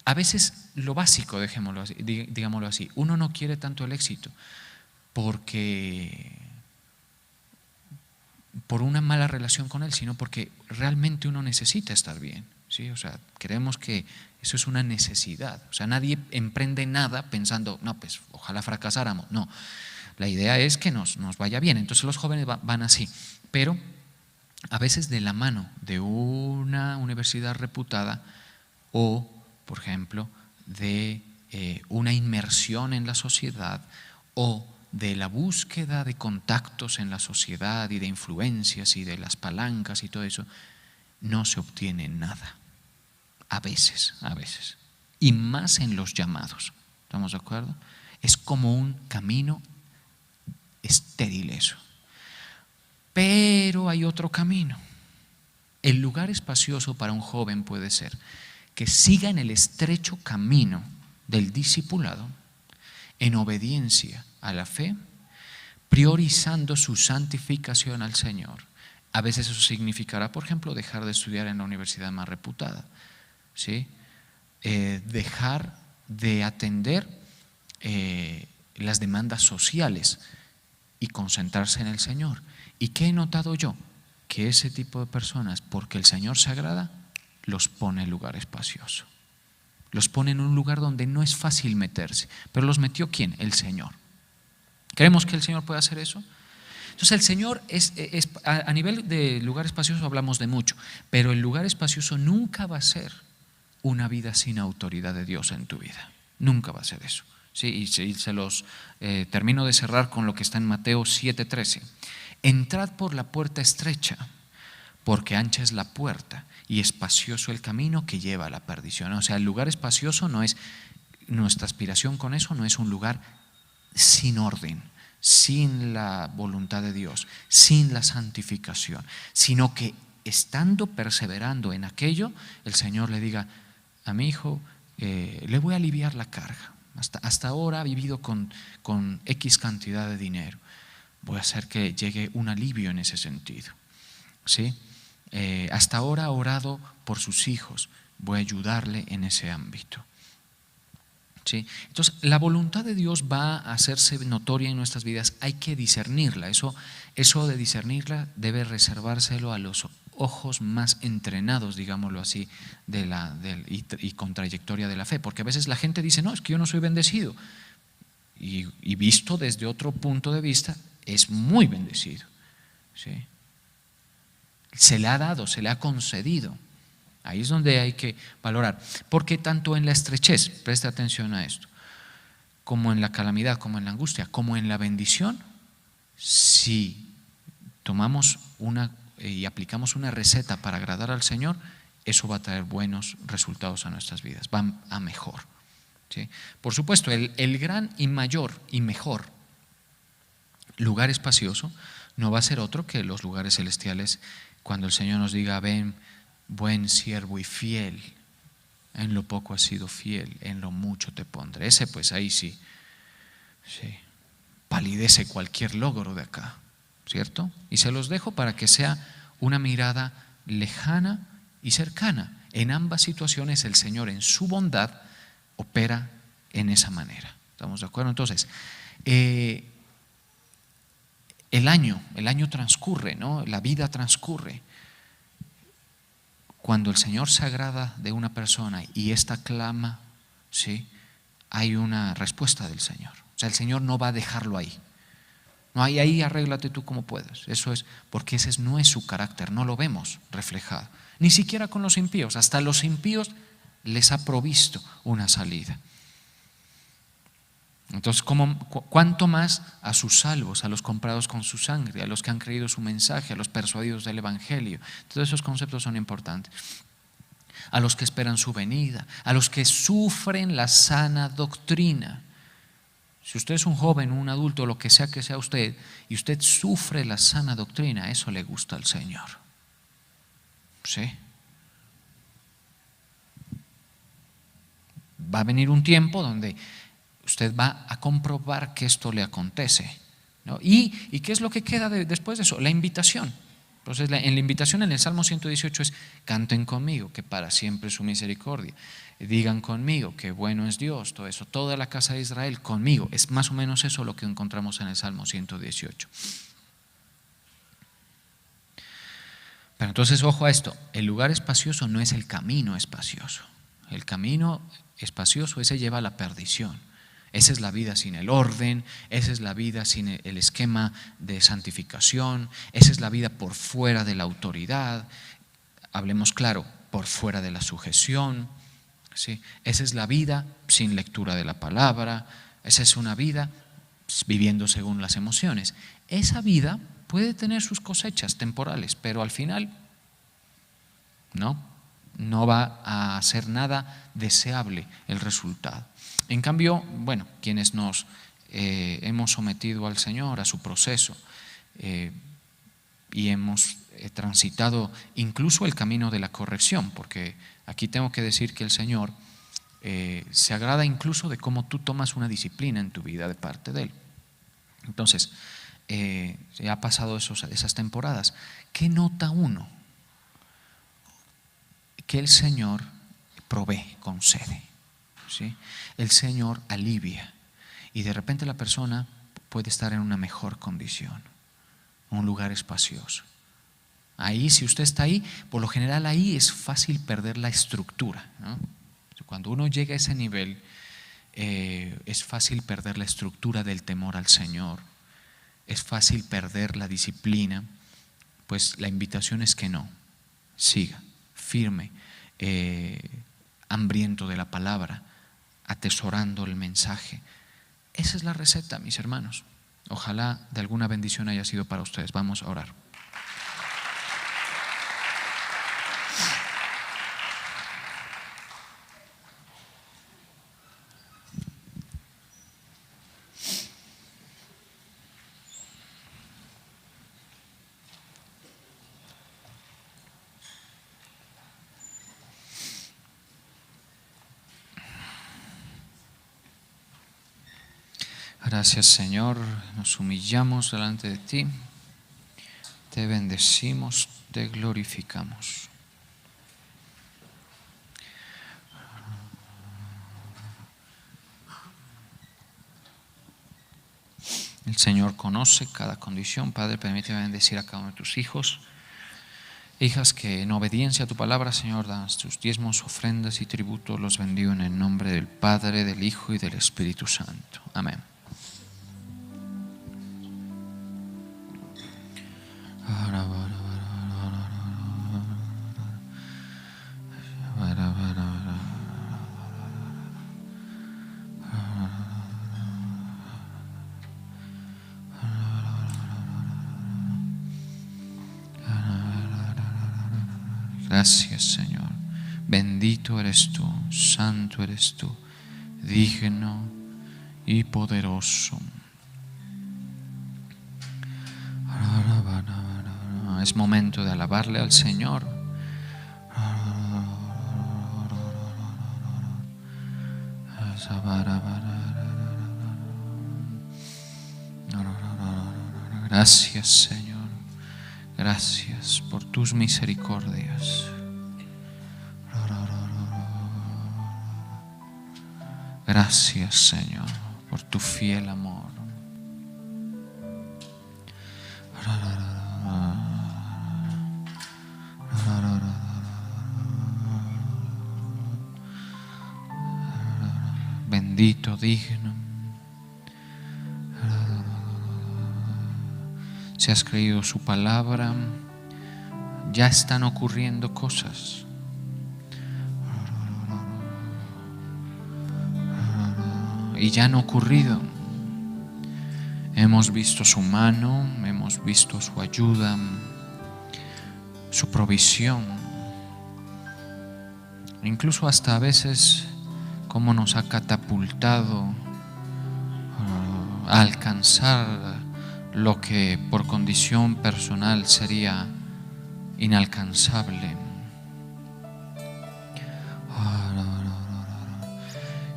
A veces lo básico, digámoslo así, uno no quiere tanto el éxito por una mala relación con él, sino porque realmente uno necesita estar bien, ¿sí? O sea, creemos que eso es una necesidad. O sea, nadie emprende nada pensando, no, pues ojalá fracasáramos. No, la idea es que nos vaya bien. Entonces los jóvenes van así, pero a veces de la mano de una universidad reputada o, por ejemplo, de una inmersión en la sociedad o de la búsqueda de contactos en la sociedad y de influencias y de las palancas y todo eso, no se obtiene nada. A veces. Y más en los llamados. ¿Estamos de acuerdo? Es como un camino estéril eso. Pero hay otro camino. El lugar espacioso para un joven puede ser que siga en el estrecho camino del discipulado, en obediencia a la fe, priorizando su santificación al Señor. A veces eso significará, por ejemplo, dejar de estudiar en la universidad más reputada, ¿sí? Dejar de atender las demandas sociales y concentrarse en el Señor. ¿Y qué he notado yo? Que ese tipo de personas, porque el Señor se agrada, los pone en lugar espacioso. Los pone en un lugar donde no es fácil meterse. ¿Pero los metió quién? El Señor. ¿Creemos que el Señor puede hacer eso? Entonces el Señor a nivel de lugar espacioso hablamos de mucho, pero el lugar espacioso nunca va a ser una vida sin autoridad de Dios en tu vida. Nunca va a ser eso. Sí, y se los termino de cerrar con lo que está en Mateo 7:13. Entrad por la puerta estrecha, porque ancha es la puerta y espacioso el camino que lleva a la perdición. O sea, el lugar espacioso no es, nuestra aspiración con eso no es un lugar sin orden, sin la voluntad de Dios, sin la santificación, sino que estando perseverando en aquello, el Señor le diga, a mi hijo le voy a aliviar la carga. Hasta ahora ha vivido con X cantidad de dinero. Voy a hacer que llegue un alivio en ese sentido, ¿sí? Hasta ahora ha orado por sus hijos. Voy a ayudarle en ese ámbito. ¿Sí? Entonces, la voluntad de Dios va a hacerse notoria en nuestras vidas, hay que discernirla. Eso de discernirla debe reservárselo a los ojos más entrenados, digámoslo así, y con trayectoria de la fe. Porque a veces la gente dice, no, es que yo no soy bendecido. Y visto desde otro punto de vista, es muy bendecido. ¿Sí? Se le ha dado, se le ha concedido. Ahí es donde hay que valorar, porque tanto en la estrechez, presta atención a esto, como en la calamidad, como en la angustia, como en la bendición, si tomamos y aplicamos una receta para agradar al Señor, eso va a traer buenos resultados a nuestras vidas, va a mejor. ¿Sí? Por supuesto, el gran y mayor y mejor lugar espacioso no va a ser otro que los lugares celestiales, cuando el Señor nos diga, ven, buen siervo y fiel, en lo poco has sido fiel, en lo mucho te pondré. Ese pues ahí sí, palidece cualquier logro de acá, ¿cierto? Y se los dejo para que sea una mirada lejana y cercana. En ambas situaciones el Señor en su bondad opera en esa manera. ¿Estamos de acuerdo? Entonces, el año transcurre, ¿no? La vida transcurre. Cuando el Señor se agrada de una persona y ésta clama, ¿sí?, hay una respuesta del Señor. O sea, el Señor no va a dejarlo ahí. No, ahí arréglate tú como puedas. Eso es porque ese no es su carácter, no lo vemos reflejado. Ni siquiera con los impíos. Hasta a los impíos les ha provisto una salida. Entonces, ¿cuánto más a sus salvos, a los comprados con su sangre, a los que han creído su mensaje, a los persuadidos del Evangelio? Todos esos conceptos son importantes. A los que esperan su venida, a los que sufren la sana doctrina. Si usted es un joven, un adulto, lo que sea usted, y usted sufre la sana doctrina, eso le gusta al Señor. ¿Sí? Va a venir un tiempo donde usted va a comprobar que esto le acontece, ¿no? ¿Y qué es lo que queda después de eso? La invitación. Entonces, en la invitación en el Salmo 118 es: canten conmigo, que para siempre es su misericordia. Digan conmigo, que bueno es Dios, todo eso. Toda la casa de Israel conmigo. Es más o menos eso lo que encontramos en el Salmo 118. Pero entonces, ojo a esto: el lugar espacioso no es el camino espacioso. El camino espacioso, ese lleva a la perdición. Esa es la vida sin el orden, esa es la vida sin el esquema de santificación, esa es la vida por fuera de la autoridad, hablemos claro, por fuera de la sujeción, ¿sí? Esa es la vida sin lectura de la palabra, esa es una vida viviendo según las emociones. Esa vida puede tener sus cosechas temporales, pero al final no va a ser nada deseable el resultado. En cambio, bueno, quienes nos hemos sometido al Señor, a su proceso, y hemos transitado incluso el camino de la corrección, porque aquí tengo que decir que el Señor se agrada incluso de cómo tú tomas una disciplina en tu vida de parte de Él. Entonces, se ha pasado esas temporadas. ¿Qué nota uno? Que el Señor provee, concede, ¿sí? El Señor alivia, y de repente la persona puede estar en una mejor condición, un lugar espacioso. Ahí, si usted está ahí, por lo general ahí es fácil perder la estructura, ¿no? Cuando uno llega a ese nivel, es fácil perder la estructura del temor al Señor, es fácil perder la disciplina. Pues la invitación es que no, siga firme, hambriento de la palabra, atesorando el mensaje. Esa es la receta, mis hermanos. Ojalá de alguna bendición haya sido para ustedes. Vamos a orar. Gracias, Señor, nos humillamos delante de ti, te bendecimos, te glorificamos. El Señor conoce cada condición. Padre, permíteme bendecir a cada uno de tus hijos, hijas, que en obediencia a tu palabra, Señor, dan tus diezmos, ofrendas y tributos. Los bendigo en el nombre del Padre, del Hijo y del Espíritu Santo. Amén. Gracias, Señor. Bendito eres tú, santo eres tú, digno y poderoso. Es momento de alabarle al Señor. Gracias, Señor. Gracias por tus misericordias. Gracias, Señor, por tu fiel amor. Bendito, digno. Si has creído su palabra, ya están ocurriendo cosas. Y ya han ocurrido. Hemos visto su mano, hemos visto su ayuda, su provisión. Incluso hasta a veces cómo nos ha catapultado a alcanzar lo que por condición personal sería inalcanzable.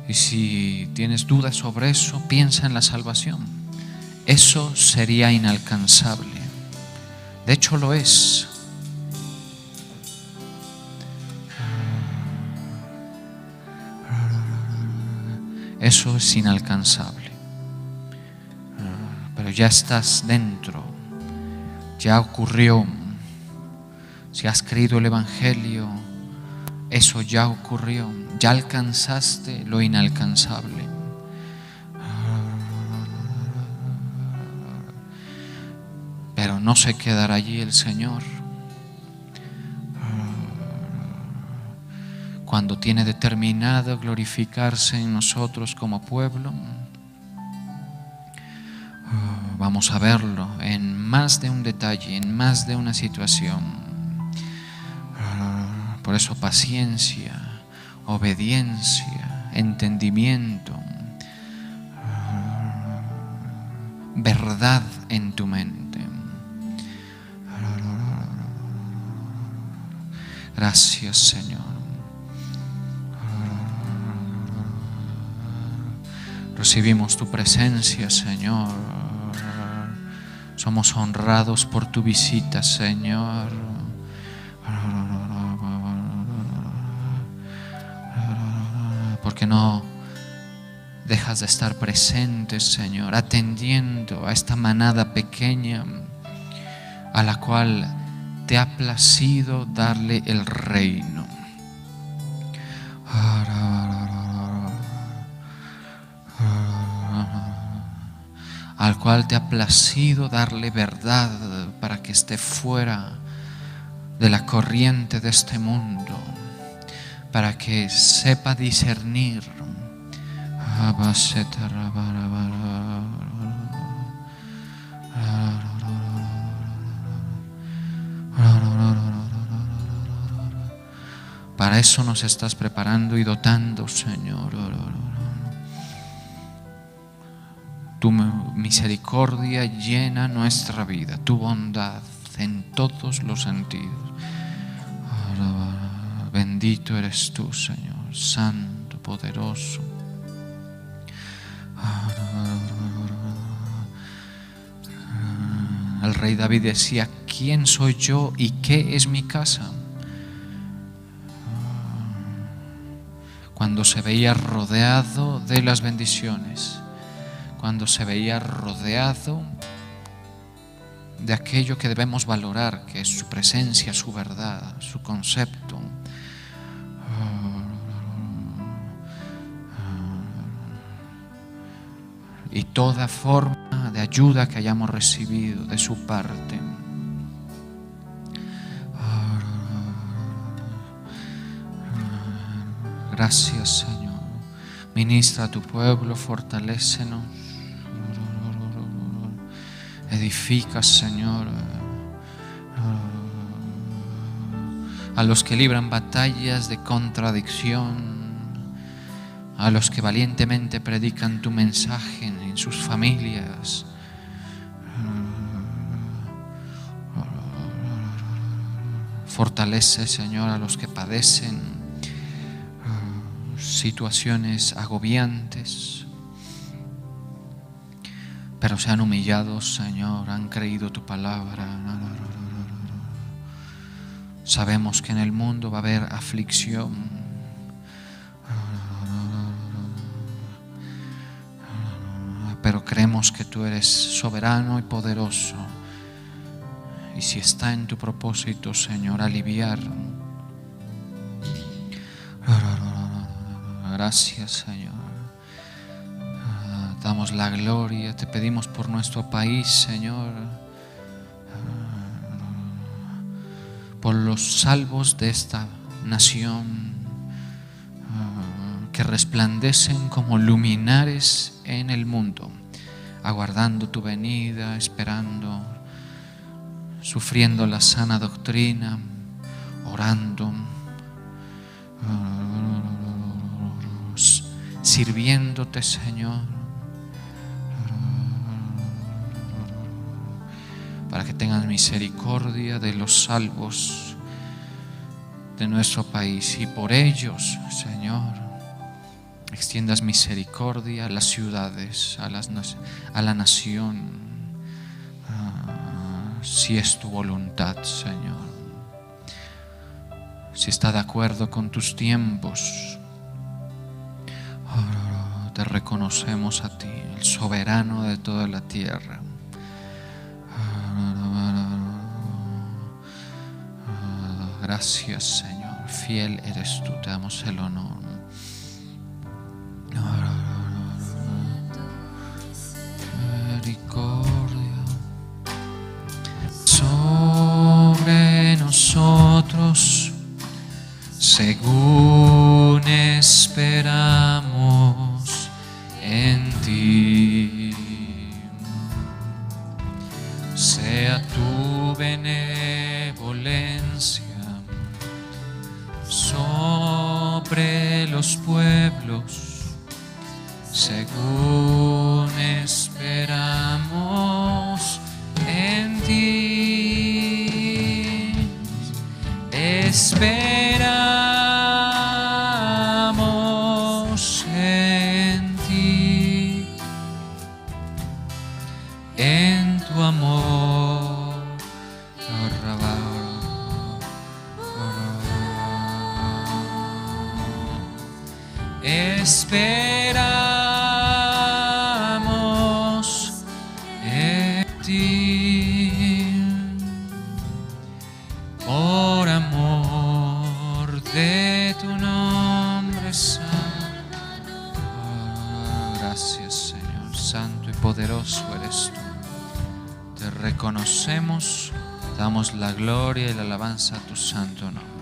Y si tienes dudas sobre eso, piensa en la salvación. Eso sería inalcanzable. De hecho lo es. Eso es inalcanzable. Pero ya estás dentro, ya ocurrió. Si has creído el Evangelio, eso ya ocurrió, ya alcanzaste lo inalcanzable. Pero no se quedará allí el Señor. Cuando tiene determinado glorificarse en nosotros como pueblo, vamos a verlo en más de un detalle, en más de una situación. Por eso paciencia, obediencia, entendimiento, verdad en tu mente. Gracias, Señor. Recibimos tu presencia, Señor. Somos honrados por tu visita, Señor. Porque no dejas de estar presente, Señor, atendiendo a esta manada pequeña a la cual te ha placido darle el reino. Al cual te ha placido darle verdad para que esté fuera de la corriente de este mundo, para que sepa discernir. Para eso nos estás preparando y dotando, Señor. Tu misericordia llena nuestra vida, tu bondad en todos los sentidos. Bendito eres tú, Señor, santo, poderoso. El rey David decía: ¿quién soy yo y qué es mi casa? Cuando se veía rodeado de las bendiciones, cuando se veía rodeado de aquello que debemos valorar, que es su presencia, su verdad, su concepto. Y toda forma de ayuda que hayamos recibido de su parte. Gracias, Señor. Ministra a tu pueblo, fortalécenos. Edifica, Señor, a los que libran batallas de contradicción, a los que valientemente predican tu mensaje en sus familias. Fortalece, Señor, a los que padecen situaciones agobiantes, pero se han humillado, Señor, han creído tu palabra. Sabemos que en el mundo va a haber aflicción, pero creemos que tú eres soberano y poderoso. Y si está en tu propósito, Señor, aliviar. Gracias, Señor. Damos la gloria, te pedimos por nuestro país, Señor, por los salvos de esta nación, que resplandecen como luminares en el mundo, aguardando tu venida, esperando, sufriendo la sana doctrina, orando, sirviéndote, Señor, para que tengas misericordia de los salvos de nuestro país, y por ellos, Señor, extiendas misericordia a las ciudades, a la nación, si es tu voluntad, Señor, si está de acuerdo con tus tiempos. Te reconocemos a ti, el soberano de toda la tierra. Gracias, Señor, fiel eres tú, te damos el honor. Misericordia sobre nosotros, según esperamos en ti. Sea tu benevolencia sobre los pueblos, según esperamos en ti. Esperamos en ti, en tu amor. Esperamos en ti, por amor de tu nombre santo. Gracias, Señor, santo y poderoso eres tú. Te reconocemos, damos la gloria y la alabanza a tu santo nombre.